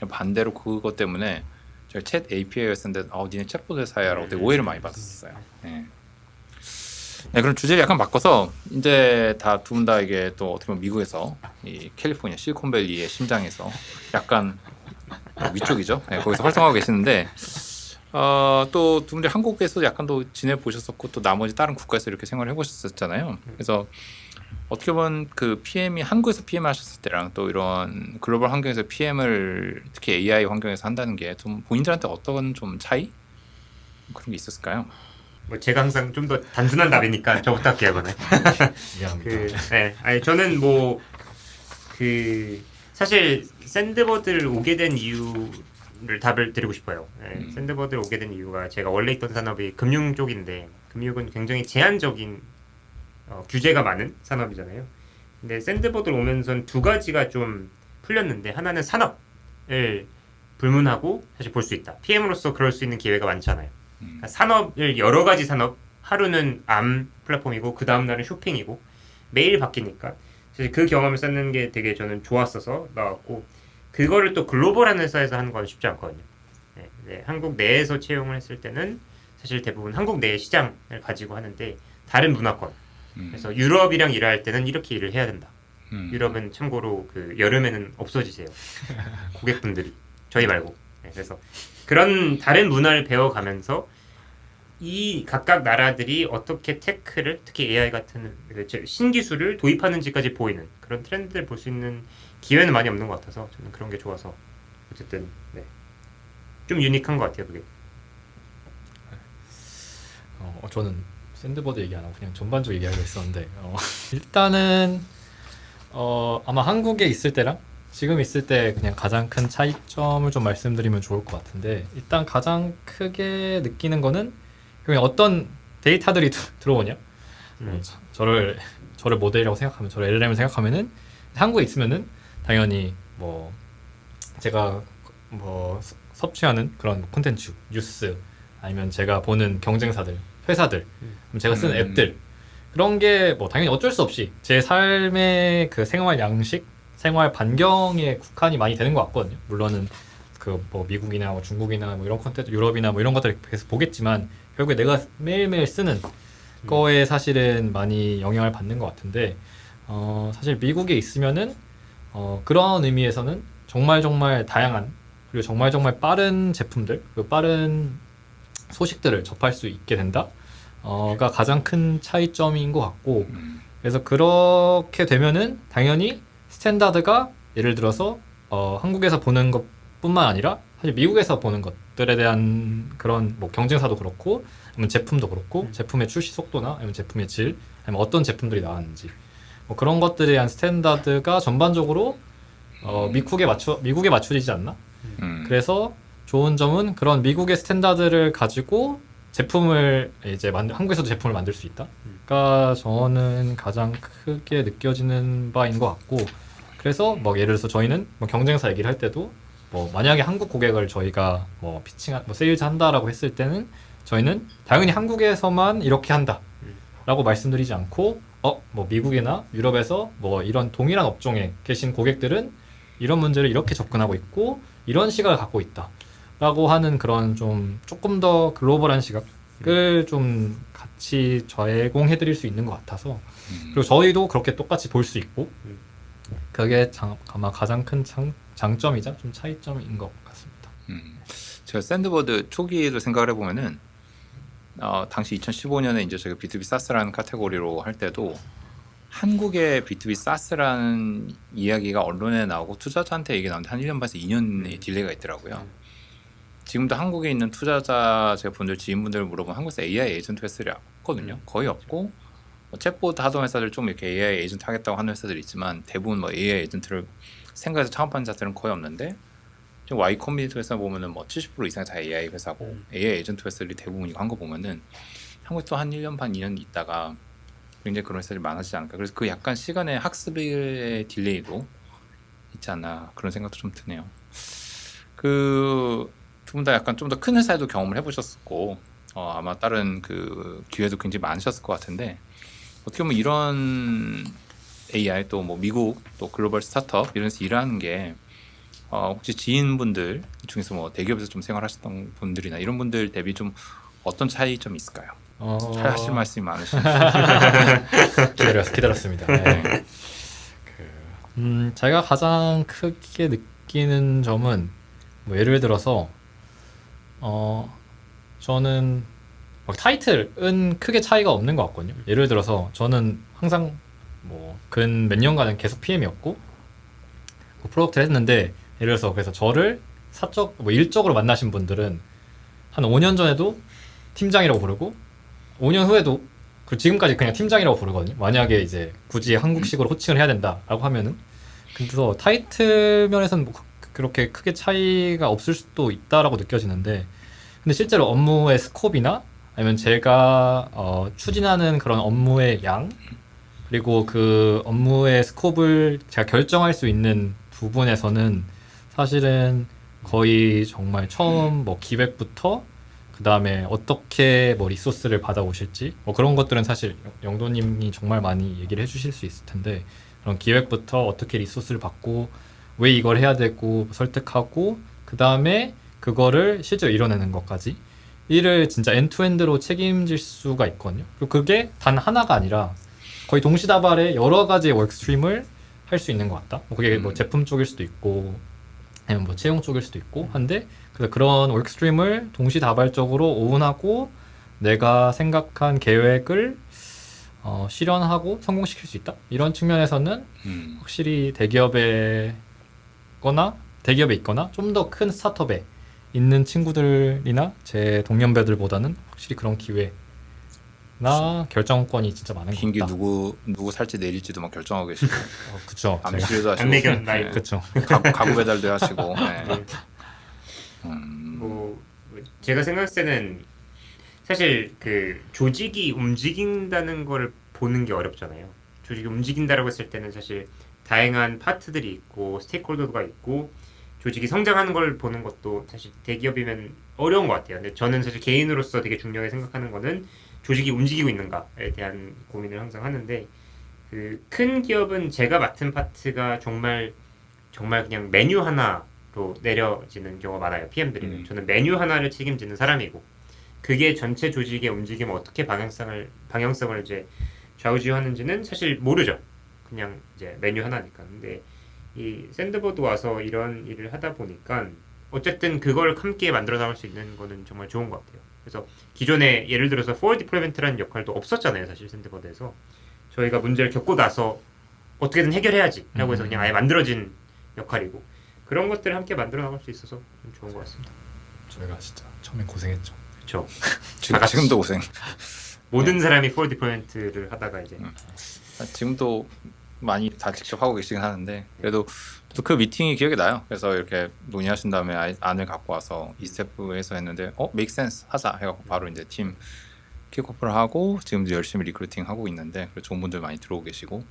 반대로 그것 때문에 제가 챗 API였는데 니네 챗봇 회사야라고 되게 오해를 많이 받았었어요. 네. 네, 그럼 주제를 약간 바꿔서 이제 다 두 분 다 이게 또 어떻게 보면 미국에서 이 캘리포니아 실리콘밸리의 심장에서 약간 위쪽이죠. 네, 거기서 활동하고 계시는데 또 두 분이 한국에서 약간 또 지내보셨었고 또 나머지 다른 국가에서 이렇게 생활을 해보셨었잖아요. 그래서 어떻게 보면 그 PM이 한국에서 PM 하셨을 때랑 또 이런 글로벌 환경에서 PM을 특히 AI 환경에서 한다는 게 좀 본인들한테 어떤 좀 차이 그런 게 있었을까요? 뭐 제가 항상 좀 더 단순한 답이니까 저부터 할게요, 이번에. 미안합니다. 아니 저는 뭐 그 사실 샌드버드를 오게 된 이유를 답을 드리고 싶어요. 샌드버드를 오게 된 이유가 제가 원래 있던 산업이 금융 쪽인데 금융은 굉장히 제한적인 규제가 많은 산업이잖아요. 근데 샌드버드를 오면서 두 가지가 좀 풀렸는데 하나는 산업을 불문하고 사실 볼 수 있다. PM으로서 그럴 수 있는 기회가 많잖아요. 그러니까 산업을 여러 가지 산업 하루는 암 플랫폼이고 그 다음 날은 쇼핑이고 매일 바뀌니까 사실 그 경험을 쌓는 게 되게 저는 좋았어서 나왔고 그거를 또 글로벌한 회사에서 하는 건 쉽지 않거든요. 한국 내에서 채용을 했을 때는 사실 대부분 한국 내 시장을 가지고 하는데 다른 문화권 그래서 유럽이랑 일할 때는 이렇게 일을 해야 된다. 유럽은 참고로 그 여름에는 없어지세요. 고객분들이 저희 말고. 그래서 그런 다른 문화를 배워가면서 이 각각 나라들이 어떻게 테크를 특히 AI 같은 신기술을 도입하는지까지 보이는 그런 트렌드를 볼 수 있는 기회는 많이 없는 것 같아서 저는 그런 게 좋아서 어쨌든 좀 유니크한 것 같아요 그게. 저는 샌드버드 얘기 안 하고 그냥 전반적으로 얘기하고 있었는데 일단은 아마 한국에 있을 때랑 지금 있을 때 그냥 가장 큰 차이점을 좀 말씀드리면 좋을 것 같은데 일단 가장 크게 느끼는 거는 그냥 어떤 데이터들이 들어오냐 저를 모델이라고 생각하면 저를 LLM을 생각하면은 한국에 있으면은 당연히 뭐 제가 뭐 섭취하는 그런 콘텐츠 뉴스 아니면 제가 보는 경쟁사들 회사들 제가 쓰는 앱들 그런 게 뭐 당연히 어쩔 수 없이 제 삶의 그 생활 양식 생활 반경에 국한이 많이 되는 것 같거든요. 물론은 그 뭐 미국이나 뭐 중국이나 뭐 이런 콘텐츠 유럽이나 뭐 이런 것들을 계속 보겠지만 결국에 내가 매일매일 쓰는 거에 사실은 많이 영향을 받는 것 같은데 사실 미국에 있으면은 그런 의미에서는 정말 다양한 그리고 정말 빠른 제품들 그 빠른 소식들을 접할 수 있게 된다. 가 가장 큰 차이점인 것 같고 그래서 그렇게 되면은 당연히 스탠다드가 예를 들어서 한국에서 보는 것뿐만 아니라 사실 미국에서 보는 것들에 대한 그런 뭐 경쟁사도 그렇고 아니면 제품도 그렇고 제품의 출시 속도나 아니면 제품의 질 아니면 어떤 제품들이 나왔는지 뭐 그런 것들에 대한 스탠다드가 전반적으로 미국에 맞춰지지 않나? 그래서 좋은 점은 그런 미국의 스탠다드를 가지고 제품을 이제 한국에서도 제품을 만들 수 있다. 그러니까 저는 가장 크게 느껴지는 바인 것 같고 그래서 뭐 예를 들어서 저희는 뭐 경쟁사 얘기를 할 때도 뭐 만약에 한국 고객을 저희가 뭐 세일즈 한다라고 했을 때는 저희는 당연히 한국에서만 이렇게 한다라고 말씀드리지 않고 뭐 미국이나 유럽에서 뭐 이런 동일한 업종에 계신 고객들은 이런 문제를 이렇게 접근하고 있고 이런 시각을 갖고 있다. 라고 하는 그런 좀 조금 더 글로벌한 시각을 좀 같이 제공해 드릴 수 있는 것 같아서 그리고 저희도 그렇게 똑같이 볼 수 있고 그게 아마 가장 큰 장점이자 좀 차이점인 것 같습니다. 제가 샌드버드 초기를 생각을 해보면은 당시 2015년에 이제 저희가 B2B SaaS라는 카테고리로 할 때도 한국의 B2B SaaS라는 이야기가 언론에 나오고 투자자한테 얘기 나오는데 한 1년 반에서 2년의 딜레이가 있더라고요. 지금도 한국에 있는 투자자 제 분들 지인분들 물어보면 한국에서 AI 에이전트 회사들이 없거든요. 거의 없고 뭐 챗봇 하던 회사들 좀 이렇게 AI 에이전트 하겠다고 하는 회사들이 있지만 대부분 뭐 AI 에이전트를 생각해서 창업하는 자들은 거의 없는데 지금 Y 커뮤니티 회사 보면은 뭐 70% 이상이 다 AI 회사고 AI 에이전트 회사들이 대부분 이거 한 거 보면은 한국에서 한 1년 반 2년 있다가 굉장히 그런 회사들이 많아지지 않을까. 그래서 그 약간 시간의 학습의 딜레이도 있지 않나 그런 생각도 좀 드네요. 그 두 분 다 약간 좀 더 큰 회사에도 경험을 해보셨고 아마 다른 그 기회도 굉장히 많으셨을 것 같은데 어떻게 보면 이런 AI 또 뭐 미국 또 글로벌 스타트업 이런 데서 일하는 게 혹시 지인분들 중에서 뭐 대기업에서 좀 생활하셨던 분들이나 이런 분들 대비 좀 어떤 차이점이 있을까요? 하실 말씀이 많으신데 기다렸습니다. 네. 제가 가장 크게 느끼는 점은 뭐 예를 들어서 저는 막 타이틀은 크게 차이가 없는 것 같거든요. 예를 들어서 저는 항상 뭐 근 몇 년간은 계속 PM이었고 그 프로덕트를 했는데 예를 들어서 그래서 저를 사적 뭐 일적으로 만나신 분들은 한 5년 전에도 팀장이라고 부르고 5년 후에도 그 지금까지 그냥 팀장이라고 부르거든요. 만약에 이제 굳이 한국식으로 호칭을 해야 된다라고 하면은 그래서 타이틀 면에서는 뭐 그렇게 크게 차이가 없을 수도 있다라고 느껴지는데 근데 실제로 업무의 스코프나 아니면 제가 추진하는 그런 업무의 양 그리고 그 업무의 스코프를 제가 결정할 수 있는 부분에서는 사실은 거의 정말 처음 뭐 기획부터 그 다음에 어떻게 뭐 리소스를 받아오실지 뭐 그런 것들은 사실 영도님이 정말 많이 얘기를 해주실 수 있을 텐데 그런 기획부터 어떻게 리소스를 받고 왜 이걸 해야 되고 설득하고 그 다음에 그거를 실제로 이뤄내는 것까지 이를 진짜 엔투엔드로 책임질 수가 있거든요. 그리고 그게 단 하나가 아니라 거의 동시다발의 여러 가지의 워크스트림을 할 수 있는 것 같다. 뭐 그게 뭐 제품 쪽일 수도 있고 아니면 뭐 채용 쪽일 수도 있고 한데 그래서 그런 워크스트림을 동시다발적으로 오운하고 내가 생각한 계획을 실현하고 성공시킬 수 있다. 이런 측면에서는 확실히 대기업에 있거나 좀 더 큰 스타트업에 있는 친구들이나 제 동년배들보다는 확실히 그런 기회나 결정권이 진짜 많은 것 비행기 같다. 누구 살지 내릴지도 막 결정하고 계시고 그쵸. 암시도 하시고 안내견 나이. 네. 그쵸. 가구 배달도 하시고 네. 뭐 제가 생각했을 때는 사실 그 조직이 움직인다는 걸 보는 게 어렵잖아요. 조직이 움직인다라고 했을 때는 사실 다양한 파트들이 있고 스테이크홀더가 있고 조직이 성장하는 걸 보는 것도 사실 대기업이면 어려운 것 같아요. 근데 저는 사실 개인으로서 되게 중요하게 생각하는 거는 조직이 움직이고 있는가에 대한 고민을 항상 하는데 그 큰 기업은 제가 맡은 파트가 정말 그냥 메뉴 하나로 내려지는 경우가 많아요. PM들이면 저는 메뉴 하나를 책임지는 사람이고 그게 전체 조직의 움직임을 어떻게 방향성을 이제 좌우지우하는지는 사실 모르죠. 그냥 이제 메뉴 하나니까. 근데 이 샌드보드 와서 이런 일을 하다 보니까 어쨌든 그걸 함께 만들어 나갈 수 있는 거는 정말 좋은 것 같아요. 그래서 기존에 예를 들어서 forward deployment라는 역할도 없었잖아요. 사실 샌드보드에서 저희가 문제를 겪고 나서 어떻게든 해결해야지 라고 해서 그냥 아예 만들어진 역할이고 그런 것들을 함께 만들어 나갈 수 있어서 좀 좋은 것 같습니다. 저희가 진짜 처음엔 고생했죠. 그렇죠. 지금도 고생. 모든 사람이 forward deployment를 하다가 이제 지금도 많이 다 직접 하고 계시긴 하는데 그래도 또 그 미팅이 기억이 나요. 그래서 이렇게 논의하신 다음에 안을 갖고 와서 이 스태프에서 했는데 make sense 하자 해갖고 바로 이제 팀 킥오프를 하고 지금도 열심히 리크루팅 하고 있는데 좋은 분들 많이 들어오고 계시고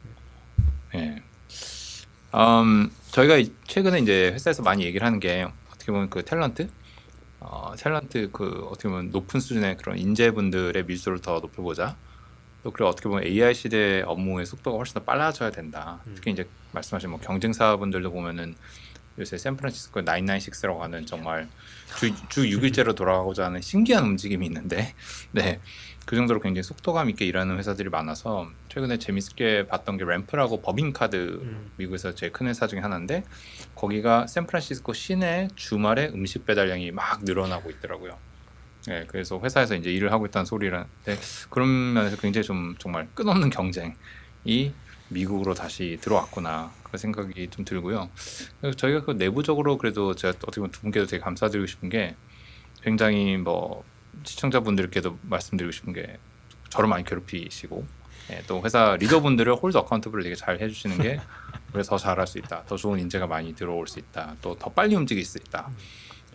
예. 저희가 최근에 이제 회사에서 많이 얘기를 하는 게 어떻게 보면 그 탤런트 그 어떻게 보면 높은 수준의 그런 인재분들의 밀도를 더 높여보자. 또 그리고 어떻게 보면 AI 시대의 업무의 속도가 훨씬 더 빨라져야 된다. 특히 이제 말씀하신 뭐 경쟁사분들도 보면은 요새 샌프란시스코 996라고 하는 정말 주 6일제로 돌아가고자 하는 신기한 움직임이 있는데 네. 그 정도로 굉장히 속도감 있게 일하는 회사들이 많아서 최근에 재밌게 봤던 게 램프라고 법인카드 미국에서 제일 큰 회사 중에 하나인데 거기가 샌프란시스코 시내 주말에 음식 배달량이 막 늘어나고 있더라고요. 네, 그래서 회사에서 이제 일을 하고 있다는 소리라는데 그런 면에서 굉장히 좀 정말 끝없는 경쟁이 미국으로 다시 들어왔구나 그런 생각이 좀 들고요. 그래서 저희가 그 내부적으로 그래도 제가 어떻게 보면 두 분께도 되게 감사드리고 싶은 게 굉장히 뭐 시청자분들께도 말씀드리고 싶은 게 저를 많이 괴롭히시고 또 회사 리더분들을 홀드 어카운터블을 되게 잘 해주시는 게 그래서 더 잘할 수 있다, 더 좋은 인재가 많이 들어올 수 있다, 또 더 빨리 움직일 수 있다.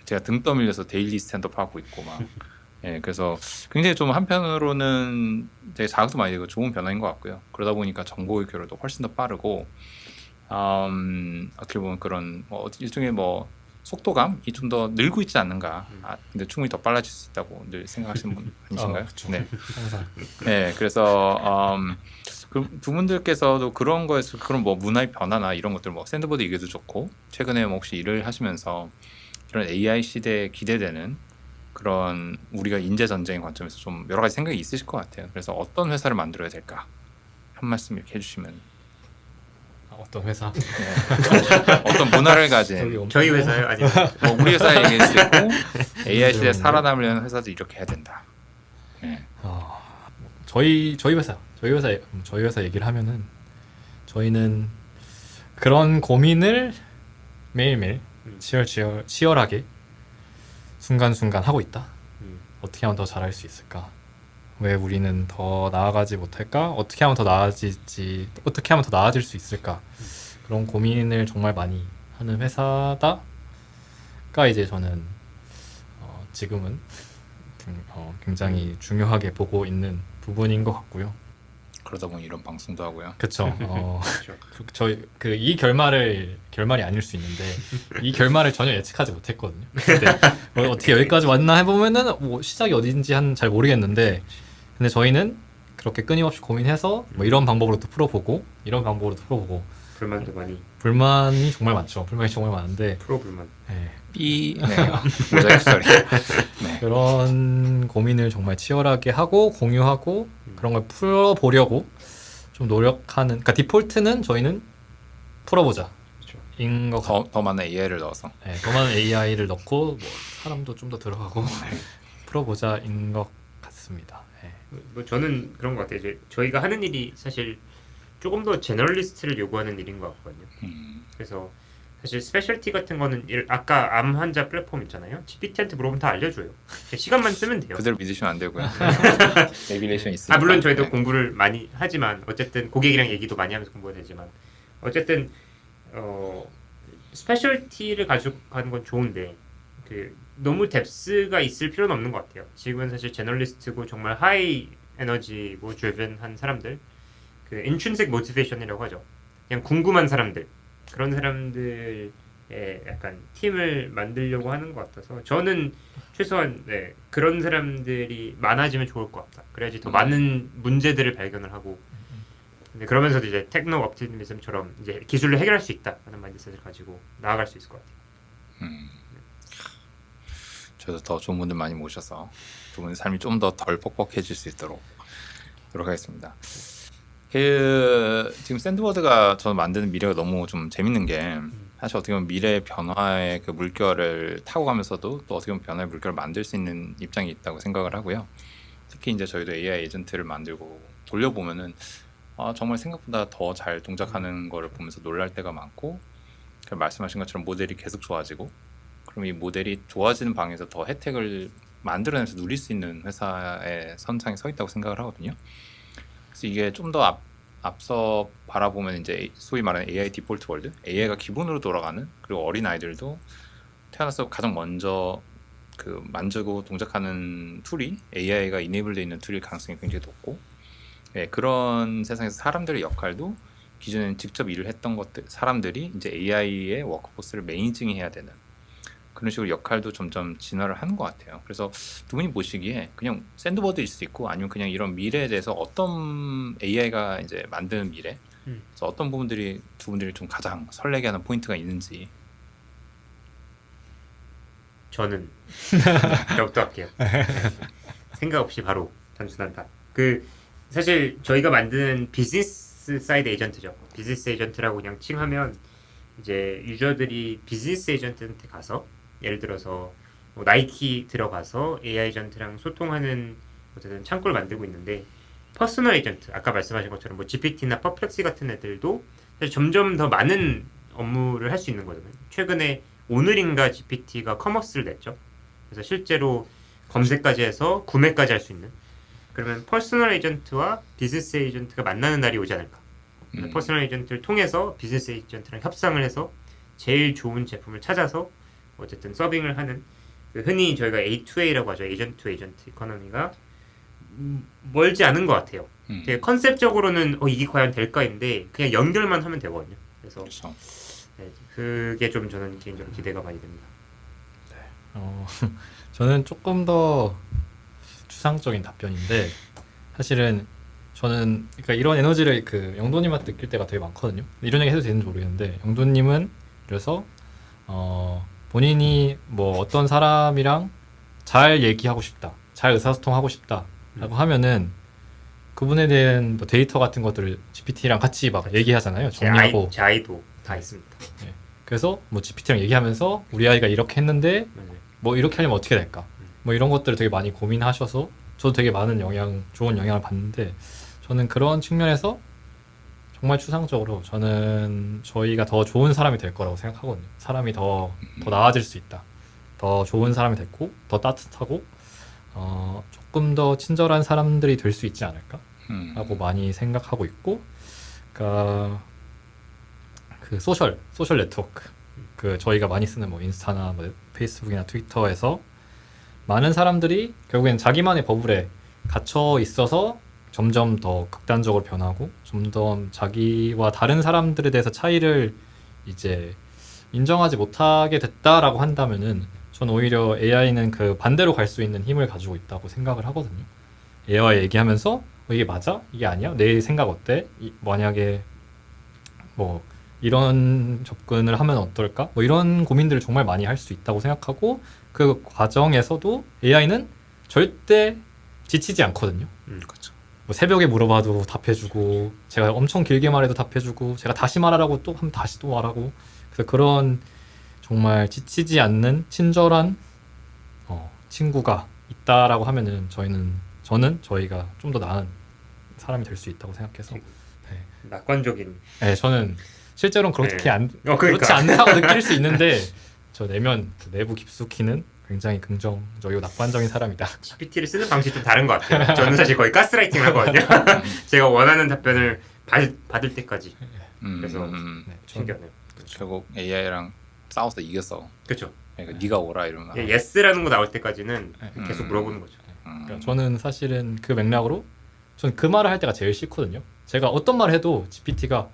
제가 등 떠밀려서 데일리 스탠드업 하고 있고 막 그래서 굉장히 좀 한편으로는 되게 자극도 많이 되고 좋은 변화인 것 같고요. 그러다 보니까 정보의 교류도 훨씬 더 빠르고 어떻게 보면 그런 뭐 일종의 뭐 속도감이 좀 더 늘고 있지 않는가. 근데 충분히 더 빨라질 수 있다고 늘 생각하시는 분 아니신가요? 네. 항상. 네, 그래서 그 두 분들께서도 그런 거에서 그런 뭐 문화의 변화나 이런 것들 뭐 샌드보드 얘기도 좋고 최근에 뭐 혹시 일을 하시면서 이런 AI 시대에 기대되는 그런 우리가 인재 전쟁의 관점에서 좀 여러 가지 생각이 있으실 것 같아요. 그래서 어떤 회사를 만들어야 될까 한 말씀 이렇게 해주시면. 어떤 회사? 어떤 문화를 가진 저희 회사요? 아니면 뭐 우리 회사 얘기일 수 있고 AI 시대에 살아남으려는 회사도 이렇게 해야 된다. 저희 회사 얘기를 하면은 저희는 그런 고민을 매일매일 치열하게 순간순간 하고 있다. 어떻게 하면 더 잘할 수 있을까? 왜 우리는 더 나아가지 못할까? 어떻게 하면 더 어떻게 하면 더 나아질 수 있을까? 그런 고민을 정말 많이 하는 회사다가 이제 저는 지금은 굉장히 중요하게 보고 있는 부분인 것 같고요. 그러다 보니 이런 방송도 하고요. 그렇죠. 그렇죠. 저희 이 결말이 아닐 수 있는데 이 결말을 전혀 예측하지 못했거든요. 근데 어떻게 여기까지 왔나 해보면은 뭐 시작이 어딘지 잘 모르겠는데, 근데 저희는 그렇게 끊임없이 고민해서 뭐 이런 방법으로도 풀어보고 이런 방법으로도 풀어보고 불만도 많이 불만이 정말 많죠. 불만이 정말 많은데 프로 불만. 네, 네, 모자이크 처리. 네. 그런 고민을 정말 치열하게 하고 공유하고 그런 걸 풀어보려고 좀 노력하는. 그러니까 디폴트는 저희는 풀어보자. 그렇죠. 인것 같아요. 더 많은 AI를 넣어서. 네, 더 많은 AI를 넣고 뭐 사람도 좀 더 들어가고 풀어보자인 것 같습니다. 네. 뭐 저는 그런 것 같아요. 이제 저희가 하는 일이 사실 조금 더 제너럴리스트를 요구하는 일인 것 같거든요. 그래서 사실 스페셜티 같은 거는 아까 암 환자 플랫폼 있잖아요. GPT한테 물어보면 다 알려줘요. 시간만 쓰면 돼요. 그대로 믿으시면 안 되고요. 레귤레이션 있으니까. 물론 저희도 네. 공부를 많이 하지만 어쨌든 고객이랑 얘기도 많이 하면서 공부가 되지만 어쨌든 스페셜티를 가지고 가는 건 좋은데 너무 뎁스가 있을 필요는 없는 것 같아요. 지금은 사실 제너리스트고 정말 하이 에너지고 드리븐한 사람들, 인트린식 모티베이션이라고 하죠. 그냥 궁금한 사람들, 그런 사람들의 약간 팀을 만들려고 하는 것 같아서 저는 최소한 그런 사람들이 많아지면 좋을 것 같다. 그래야지 더 많은 문제들을 발견을 하고, 근데 그러면서도 이제 테크노 옵티미즘처럼 이제 기술로 해결할 수 있다라는 마인드셋을 가지고 나아갈 수 있을 것 같아요. 저도 더 좋은 분들 많이 모셔서 두 분의 삶이 좀 더 덜 뻑뻑해질 수 있도록 노력하겠습니다. 지금 샌드버드가 저는 만드는 미래가 너무 좀 재밌는 게, 사실 어떻게 보면 미래 변화의 그 물결을 타고 가면서도 또 어떻게 보면 변화의 물결을 만들 수 있는 입장이 있다고 생각을 하고요. 특히 이제 저희도 AI 에이전트를 만들고 돌려보면은 정말 생각보다 더 잘 동작하는 거를 보면서 놀랄 때가 많고, 말씀하신 것처럼 모델이 계속 좋아지고, 그럼 이 모델이 좋아지는 방에서 더 혜택을 만들어내면서 누릴 수 있는 회사의 선상에 서 있다고 생각을 하거든요. 그래서 이게 좀 더 앞서 바라보면 이제 소위 말하는 AI 디폴트 월드, AI가 기본으로 돌아가는, 그리고 어린 아이들도 태어나서 가장 먼저 만지고 동작하는 툴이 AI가 이네이블되어 있는 툴일 가능성이 굉장히 높고, 그런 세상에서 사람들의 역할도 기존에는 직접 일을 했던 사람들이 이제 AI의 워크포스를 매니징해야 되는 그런 식으로 역할도 점점 진화를 하는 것 같아요. 그래서 두 분이 보시기에 그냥 샌드버드일 수도 있고, 아니면 그냥 이런 미래에 대해서 어떤 AI가 이제 만드는 미래, 그래서 어떤 부분들이 두 분들이 좀 가장 설레게 하는 포인트가 있는지. 저는 저부터 할게요. 생각 없이 바로 단순한 답. 사실 저희가 만드는 비즈니스 사이드 에이전트죠. 비즈니스 에이전트라고 그냥 칭하면 이제 유저들이 비즈니스 에이전트한테 가서, 예를 들어서 뭐 나이키 들어가서 AI 에이전트랑 소통하는 어쨌든 창구를 만들고 있는데, 퍼스널 에이전트, 아까 말씀하신 것처럼 뭐 GPT나 퍼플렉시 같은 애들도 사실 점점 더 많은 업무를 할 수 있는 거잖아요. 최근에 오늘인가 GPT가 커머스를 냈죠. 그래서 실제로 검색까지 해서 구매까지 할 수 있는. 그러면 퍼스널 에이전트와 비즈니스 에이전트가 만나는 날이 오지 않을까. 퍼스널 에이전트를 통해서 비즈니스 에이전트랑 협상을 해서 제일 좋은 제품을 찾아서 어쨌든 서빙을 하는, 흔히 저희가 A2A라고 하죠. 에이전트 투 에이전트 이코노미가 멀지 않은 것 같아요. 되게 컨셉적으로는 이게 과연 될까인데 그냥 연결만 하면 되거든요. 그래서 그렇죠. 그게 좀 저는 개인적으로 기대가 많이 됩니다. 저는 조금 더 추상적인 답변인데, 사실은 저는 그러니까 이런 에너지를 영도님한테 느낄 때가 되게 많거든요. 이런 얘기 해도 되는지 모르겠는데, 영도님은 그래서 본인이 뭐 어떤 사람이랑 잘 얘기하고 싶다, 잘 의사소통하고 싶다라고 하면은 그분에 대한 뭐 데이터 같은 것들을 GPT랑 같이 막 얘기하잖아요. 정리하고. 제 아이도 다 있습니다. 그래서 뭐 GPT랑 얘기하면서 우리 아이가 이렇게 했는데 뭐 이렇게 하려면 어떻게 될까? 뭐 이런 것들을 되게 많이 고민하셔서 저도 되게 많은 좋은 영향을 받는데, 저는 그런 측면에서 정말 추상적으로 저는 저희가 더 좋은 사람이 될 거라고 생각하거든요. 사람이 더 나아질 수 있다. 더 좋은 사람이 됐고 더 따뜻하고 조금 더 친절한 사람들이 될 수 있지 않을까라고 많이 생각하고 있고, 그러니까 그 소셜 네트워크, 그 저희가 많이 쓰는 뭐 인스타나 뭐 페이스북이나 트위터에서 많은 사람들이 결국엔 자기만의 버블에 갇혀 있어서 점점 더 극단적으로 변하고 점점 자기와 다른 사람들에 대해서 차이를 이제 인정하지 못하게 됐다라고 한다면은 전 오히려 AI는 그 반대로 갈 수 있는 힘을 가지고 있다고 생각을 하거든요. AI와 얘기하면서 이게 맞아? 이게 아니야? 내 생각 어때? 만약에 뭐 이런 접근을 하면 어떨까? 뭐 이런 고민들을 정말 많이 할 수 있다고 생각하고, 그 과정에서도 AI는 절대 지치지 않거든요. 그렇죠. 뭐 새벽에 물어봐도 답해주고, 제가 엄청 길게 말해도 답해주고, 제가 다시 말하라고 또 하면 다시 또 말하고, 그래서 그런 정말 지치지 않는 친절한 친구가 있다라고 하면은 저는 저희가 좀 더 나은 사람이 될 수 있다고 생각해서, 낙관적인. 네, 저는 실제로는 그렇게 네. 그렇지 그러니까. 않다고 느낄 수 있는데 저 내부 깊숙이는 굉장히 긍정적이고 낙관적인 사람이다. GPT를 쓰는 방식이 좀 다른 것 같아요. 저는 사실 거의 가스라이팅을 하거든요. 제가 원하는 답변을 받을 때까지. 그래서 네, 신기하네요. 결국 AI랑 싸워서 이겼어. 그렇죠. 그러니까 네가 오라 이러면. 예스라는 거 나올 때까지는 네. 계속 물어보는 거죠. 그러니까 저는 사실은 그 맥락으로 전 그 말을 할 때가 제일 싫거든요. 제가 어떤 말을 해도 GPT가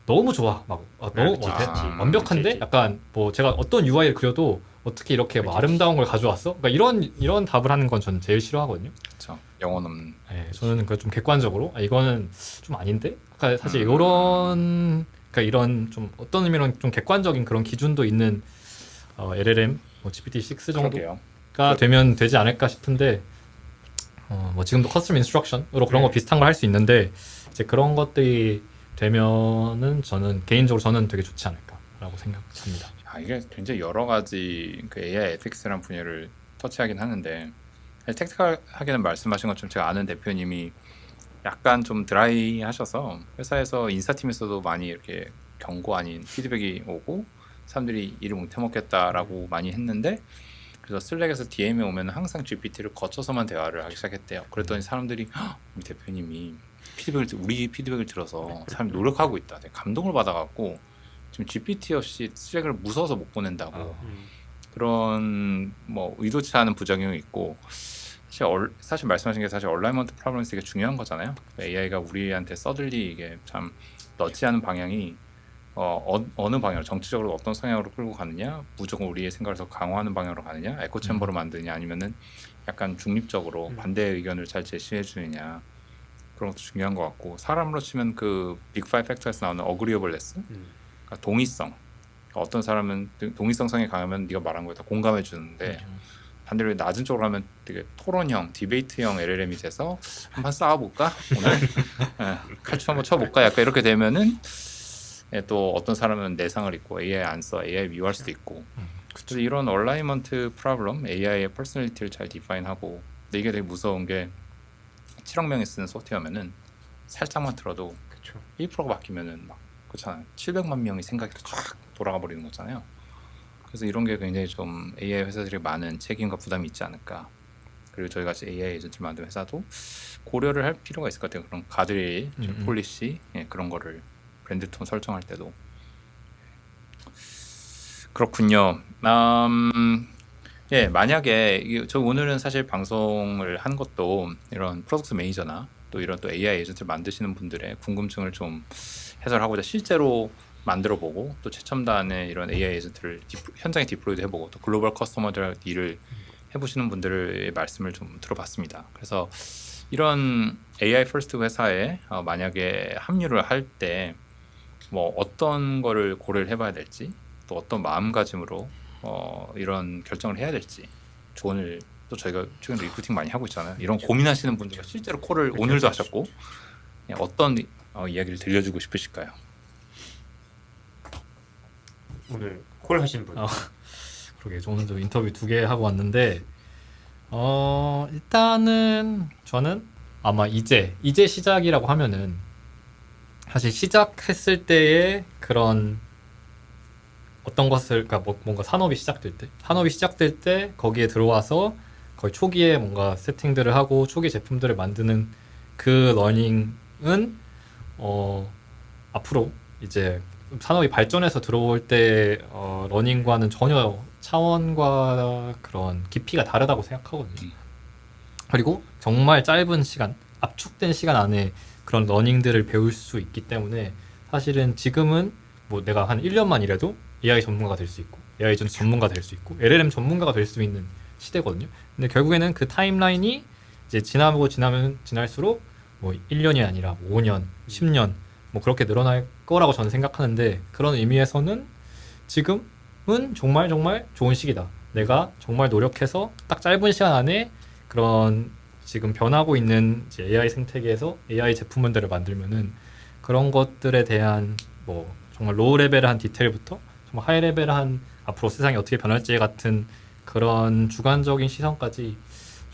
너무 좋아, 막 너무 그치, 뭐, 그치. 완벽한데, 그치. 약간 뭐 제가 어떤 UI를 그려도 어떻게 이렇게 뭐 그치. 아름다운 걸 가져왔어? 그러니까 이런 답을 하는 건 저는 제일 싫어하거든요. 그렇죠. 영혼 없는. 네, 저는 그 좀 객관적으로 이거는 좀 아닌데. 그러니까 사실 그러니까 이런 좀 어떤 의미로는 좀 객관적인 그런 기준도 있는 LLM, 뭐 GPT-6 정도가 그러게요. 되면 되지 않을까 싶은데, 뭐 지금도 커스텀 인스트럭션으로 그런 거 네. 비슷한 걸 할 수 있는데, 이제 그런 것들이 되면은 개인적으로 저는 되게 좋지 않을까라고 생각합니다. 이게 굉장히 여러 가지 그 AI 에틱스라는 분야를 터치하긴 하는데, 택틱하게는 말씀하신 것처럼 제가 아는 대표님이 약간 좀 드라이 하셔서 회사에서 인사팀에서도 많이 이렇게 경고 아닌 피드백이 오고 사람들이 일을 못 해먹겠다라고 많이 했는데, 그래서 슬랙에서 DM이 오면 항상 GPT를 거쳐서만 대화를 하기 시작했대요. 그랬더니 사람들이 우리 대표님이 우리 피드백을 들어서 사람이 노력하고 있다. 되게 감동을 받아갖고 지금 GPT 없이 슬랙을 무서워서 못 보낸다고. 그런 뭐 의도치 않은 부작용이 있고, 사실 말씀하신 게 사실 얼라이먼트 프로블럼이 되게 중요한 거잖아요. AI가 우리한테 서들리 이게 참 넣지 않은 방향이 어느 방향으로, 정치적으로 어떤 성향으로 끌고 가느냐, 무조건 우리의 생각을 더 강화하는 방향으로 가느냐, 에코 챔버로 만드느냐, 아니면은 약간 중립적으로 반대의 의견을 잘 제시해 주느냐, 그런 것도 중요한 것 같고, 사람으로 치면 그 빅5 팩터에서 나오는 어그리어블레스, 그러니까 동의성. 어떤 사람은 동의성 성이 강하면 네가 말한 거에 다 공감해 주는데, 반대로 낮은 쪽으로 하면 되게 토론형, 디베이트형 LLM이 돼서 한번 싸워볼까? 오늘 칼춤 한번 쳐볼까? 약간 이렇게 되면은 또 어떤 사람은 내상을 입고 AI 안 써, AI 미워할 수도 있고. 그래서 이런 얼라이먼트 프로블럼, AI의 퍼스널리티를 잘 디파인하고, 근데 이게 되게 무서운 게 7억 명이 쓰는 소프트웨어면은 살짝만 들어도 그렇죠. 1%가 바뀌면은 막 그렇잖아요. 700만 명이 생각이 쫙 돌아가 버리는 거잖아요. 그래서 이런 게 굉장히 좀 AI 회사들이 많은 책임과 부담이 있지 않을까. 그리고 저희 같이 AI 에이전트 만든 회사도 고려를 할 필요가 있을 것 같아요. 그런 가드레일, 폴리시, 그런 거를 브랜드 톤 설정할 때도. 그렇군요. 만약에 저 오늘은 사실 방송을 한 것도 이런 프로덕트 매니저나 또 이런 또 AI 에이전트를 만드시는 분들의 궁금증을 좀 해소하고자 실제로 만들어보고, 또 최첨단의 이런 AI 에이전트를 현장에 디플로이도 해보고, 또 글로벌 커스터머들 일을 해보시는 분들의 말씀을 좀 들어봤습니다. 그래서 이런 AI 퍼스트 회사에 만약에 합류를 할 때 뭐 어떤 거를 고려를 해봐야 될지, 또 어떤 마음가짐으로 이런 결정을 해야 될지 조언을, 또 저희가 최근에 리크루팅 많이 하고 있잖아요. 이런 고민하시는 분들과 실제로 콜을 오늘도 하셨고, 어떤 이야기를 들려주고 싶으실까요? 오늘 콜 하신 분. 그러게, 오늘도 인터뷰 2개 하고 왔는데, 일단은 저는 아마 이제 시작이라고 하면은 사실 시작했을 때의 그런 어떤 것을 그러니까 뭔가 산업이 시작될 때 거기에 들어와서 거의 초기에 뭔가 세팅들을 하고 초기 제품들을 만드는 그 러닝은 앞으로 이제 산업이 발전해서 들어올 때 러닝과는 전혀 차원과 그런 깊이가 다르다고 생각하거든요. 그리고 정말 짧은 시간, 압축된 시간 안에 그런 러닝들을 배울 수 있기 때문에 사실은 지금은 뭐 내가 한 1년만 일해도 AI 전문가가 될 수 있고 AI 전문가 될 수 있고 LLM 전문가가 될 수 있는 시대거든요. 근데 결국에는 그 타임라인이 이제 지날수록 뭐 1년이 아니라 5년, 10년 뭐 그렇게 늘어날 거라고 저는 생각하는데 그런 의미에서는 지금은 정말 좋은 시기다. 내가 정말 노력해서 딱 짧은 시간 안에 그런 지금 변하고 있는 이제 AI 생태계에서 AI 제품들을 만들면은 그런 것들에 대한 뭐 정말 로우 레벨한 디테일부터 정말 하이 레벨한 앞으로 세상이 어떻게 변할지 같은 그런 주관적인 시선까지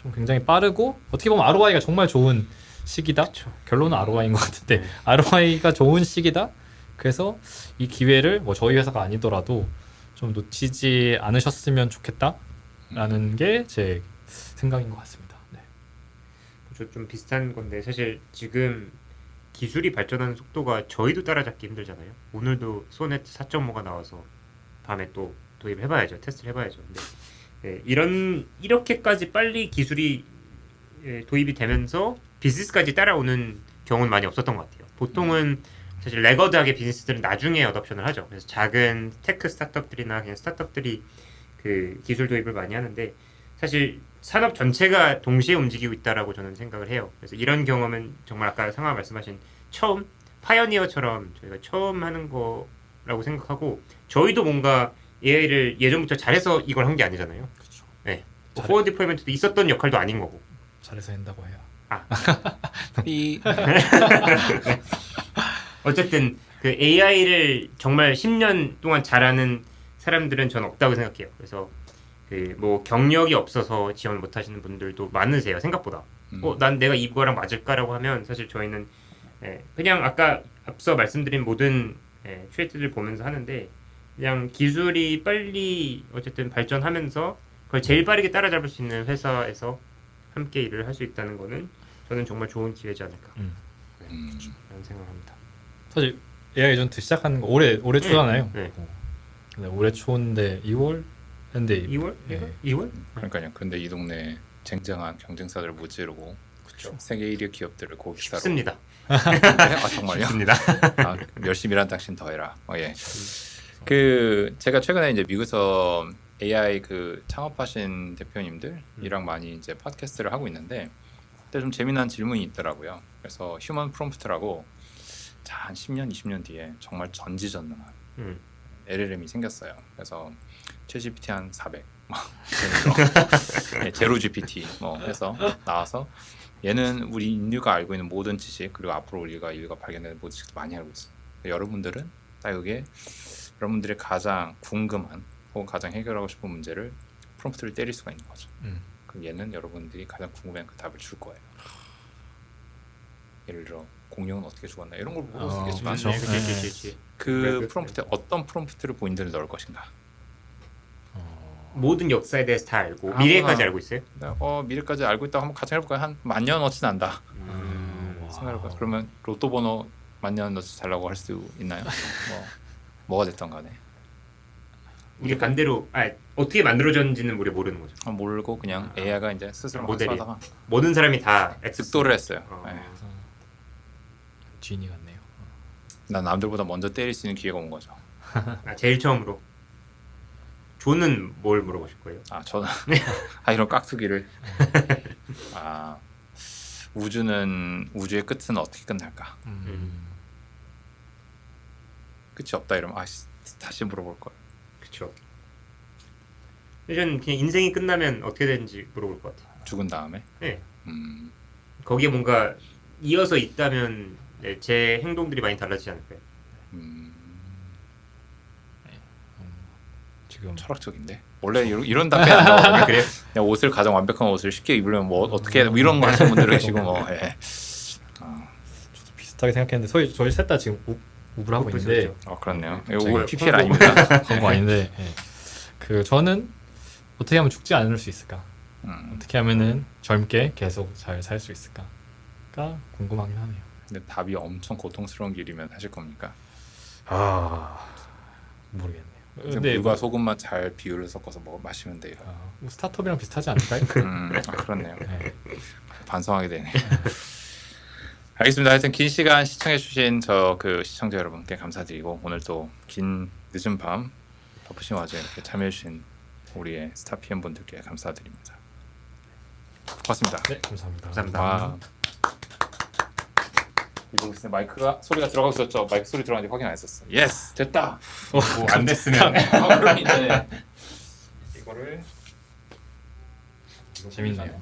좀 굉장히 빠르고 어떻게 보면 ROI가 정말 좋은 시기다. 결론은 ROI인 것 같은데 ROI가 좋은 시기다. 그래서 이 기회를 뭐 저희 회사가 아니더라도 좀 놓치지 않으셨으면 좋겠다라는 게 제 생각인 것 같습니다. 네. 저 좀 비슷한 건데 사실 지금 기술이 발전하는 속도가 저희도 따라잡기 힘들잖아요. 오늘도 소네트 4.5가 나와서 다음에 또 도입해봐야죠. 테스트를 해봐야죠. 근데 이렇게까지 빨리 기술이 도입이 되면서 비즈니스까지 따라오는 경우는 많이 없었던 것 같아요. 보통은 사실 레거드하게 비즈니스들은 나중에 어답션을 하죠. 그래서 작은 테크 스타트업들이나 그냥 스타트업들이 그 기술 도입을 많이 하는데 사실 산업 전체가 동시에 움직이고 있다라고 저는 생각을 해요. 그래서 이런 경험은 정말 아까 상하 말씀하신 처음 파이어니어처럼 저희가 처음 하는 거라고 생각하고 저희도 뭔가 AI를 예전부터 잘해서 이걸 한 게 아니잖아요. 그렇죠. 네. 뭐 포워드 디플로이먼트도 있었던 역할도 아닌 거고. 잘해서 한다고 해요. 이 어쨌든 그 AI를 정말 10년 동안 잘하는 사람들은 저는 없다고 생각해요. 그래서 그 뭐 경력이 없어서 지원을 못 하시는 분들도 많으세요. 생각보다. 난 내가 이거랑 맞을까라고 하면 사실 저희는 그냥 아까 앞서 말씀드린 모든 트레이트들 보면서 하는데 그냥 기술이 빨리 어쨌든 발전하면서 그걸 제일 빠르게 따라잡을 수 있는 회사에서 함께 일을 할 수 있다는 거는 저는 정말 좋은 기회지 않을까 라는 생각합니다. 사실 AI 에이전트 시작한 거 올해 초잖아요. 네. 네, 올해 초인데 2월 근데 2월? 네. 2월? 그러니까요. 근데 이 동네 쟁쟁한 경쟁사들을 무찌르고 그렇죠. 세계 1위 기업들을 고객사로 쉽습니다. 아 정말요? 쉽습니다. 아, 열심히 일한 당신 더해라. 예. 그 제가 최근에 이제 미국에서 AI 그 창업하신 대표님들이랑 많이 이제 팟캐스트를 하고 있는데 그때 좀 재미난 질문이 있더라고요. 그래서 휴먼 프롬프트라고 한 10년, 20년 뒤에 정말 전지전능한 LLM이 생겼어요. 그래서 챗GPT 한 400, 제로 GPT 뭐 해서 나와서 얘는 우리 인류가 알고 있는 모든 지식 그리고 앞으로 인류가 발견하는 모든 지식도 많이 알고 있어요. 여러분들은 딱 여기에 여러분들이 가장 궁금한 혹은 가장 해결하고 싶은 문제를 프롬프트를 때릴 수가 있는 거죠. 그럼 얘는 여러분들이 가장 궁금해하는 그 답을 줄 거예요. 예를 들어 공룡은 어떻게 죽었나 이런 걸 물을 수 있겠지만 그치. 그 프롬프트에 어떤 프롬프트를 본인들이 넣을 것인가. 모든 역사에 대해서 다 알고 아무나. 미래까지 알고 있어요? 미래까지 알고 있다고 한번 가정해볼까요? 한 10,000년 어치 난다. 생각해볼까요? 그러면 로또 번호 10,000년 어치 달라고 할 수 있나요? 뭐가 됐던 간에 이게 반대로 어떻게 만들어졌는지는 우리 모르는 거죠. 모르고 그냥 AI가 이제 스스로 모델이. 하다가 모든 사람이 다 득도를 했어요. 네. 지인이 같네요. 난 남들보다 먼저 때릴 수 있는 기회가 온 거죠. 제일 처음으로 존은 뭘 물어보실 거예요? 저는 이런 깍두기를 우주의 끝은 어떻게 끝날까? 끝이 없다 이러면 다시 물어볼 걸. 그렇죠. 저는 그냥 인생이 끝나면 어떻게 되는지 물어볼 것 같아요. 죽은 다음에. 네. 거기에 뭔가 이어서 있다면 제 행동들이 많이 달라지지 않을까요? 지금 철학적인데 원래 이런 답변 안 나오거든요. 그래요? 그냥 옷을 가장 완벽한 옷을 쉽게 입으려면 뭐 어떻게 이런 거 하시는 분들은 계시고 저도 비슷하게 생각했는데 저희 셋 다 지금 우브를 하고 있는데 그렇네요. 저희가 이거 PPL 아닙니다. 그런 거 아닌데 예. 그 저는 어떻게 하면 죽지 않을 수 있을까? 어떻게 하면은 젊게 계속 잘 살 수 있을까가 궁금하긴 하네요. 근데 답이 엄청 고통스러운 길이면 하실 겁니까? 모르겠네요. 근데 물과 뭐, 소금만 잘 비율을 섞어서 마시면 돼요. 뭐 스타트업이랑 비슷하지 않을까요? 그렇네요. 네. 반성하게 되네. 알겠습니다. 하여튼 긴 시간 시청해주신 저 그 시청자 여러분께 감사드리고 오늘 또 긴 늦은 밤 바쁘신 와중에 이렇게 참여해주신 우리의 스타 PM 분들께 감사드립니다. 고맙습니다. 네, 감사합니다. 감사합니다. 와. 이거 글쎄 마이크가 소리가 들어가고 있었죠. 마이크 소리 들어가는지 확인 안 했었어. 예스 됐다. 안 됐으면 그럼 이제 이거를 재밌나요?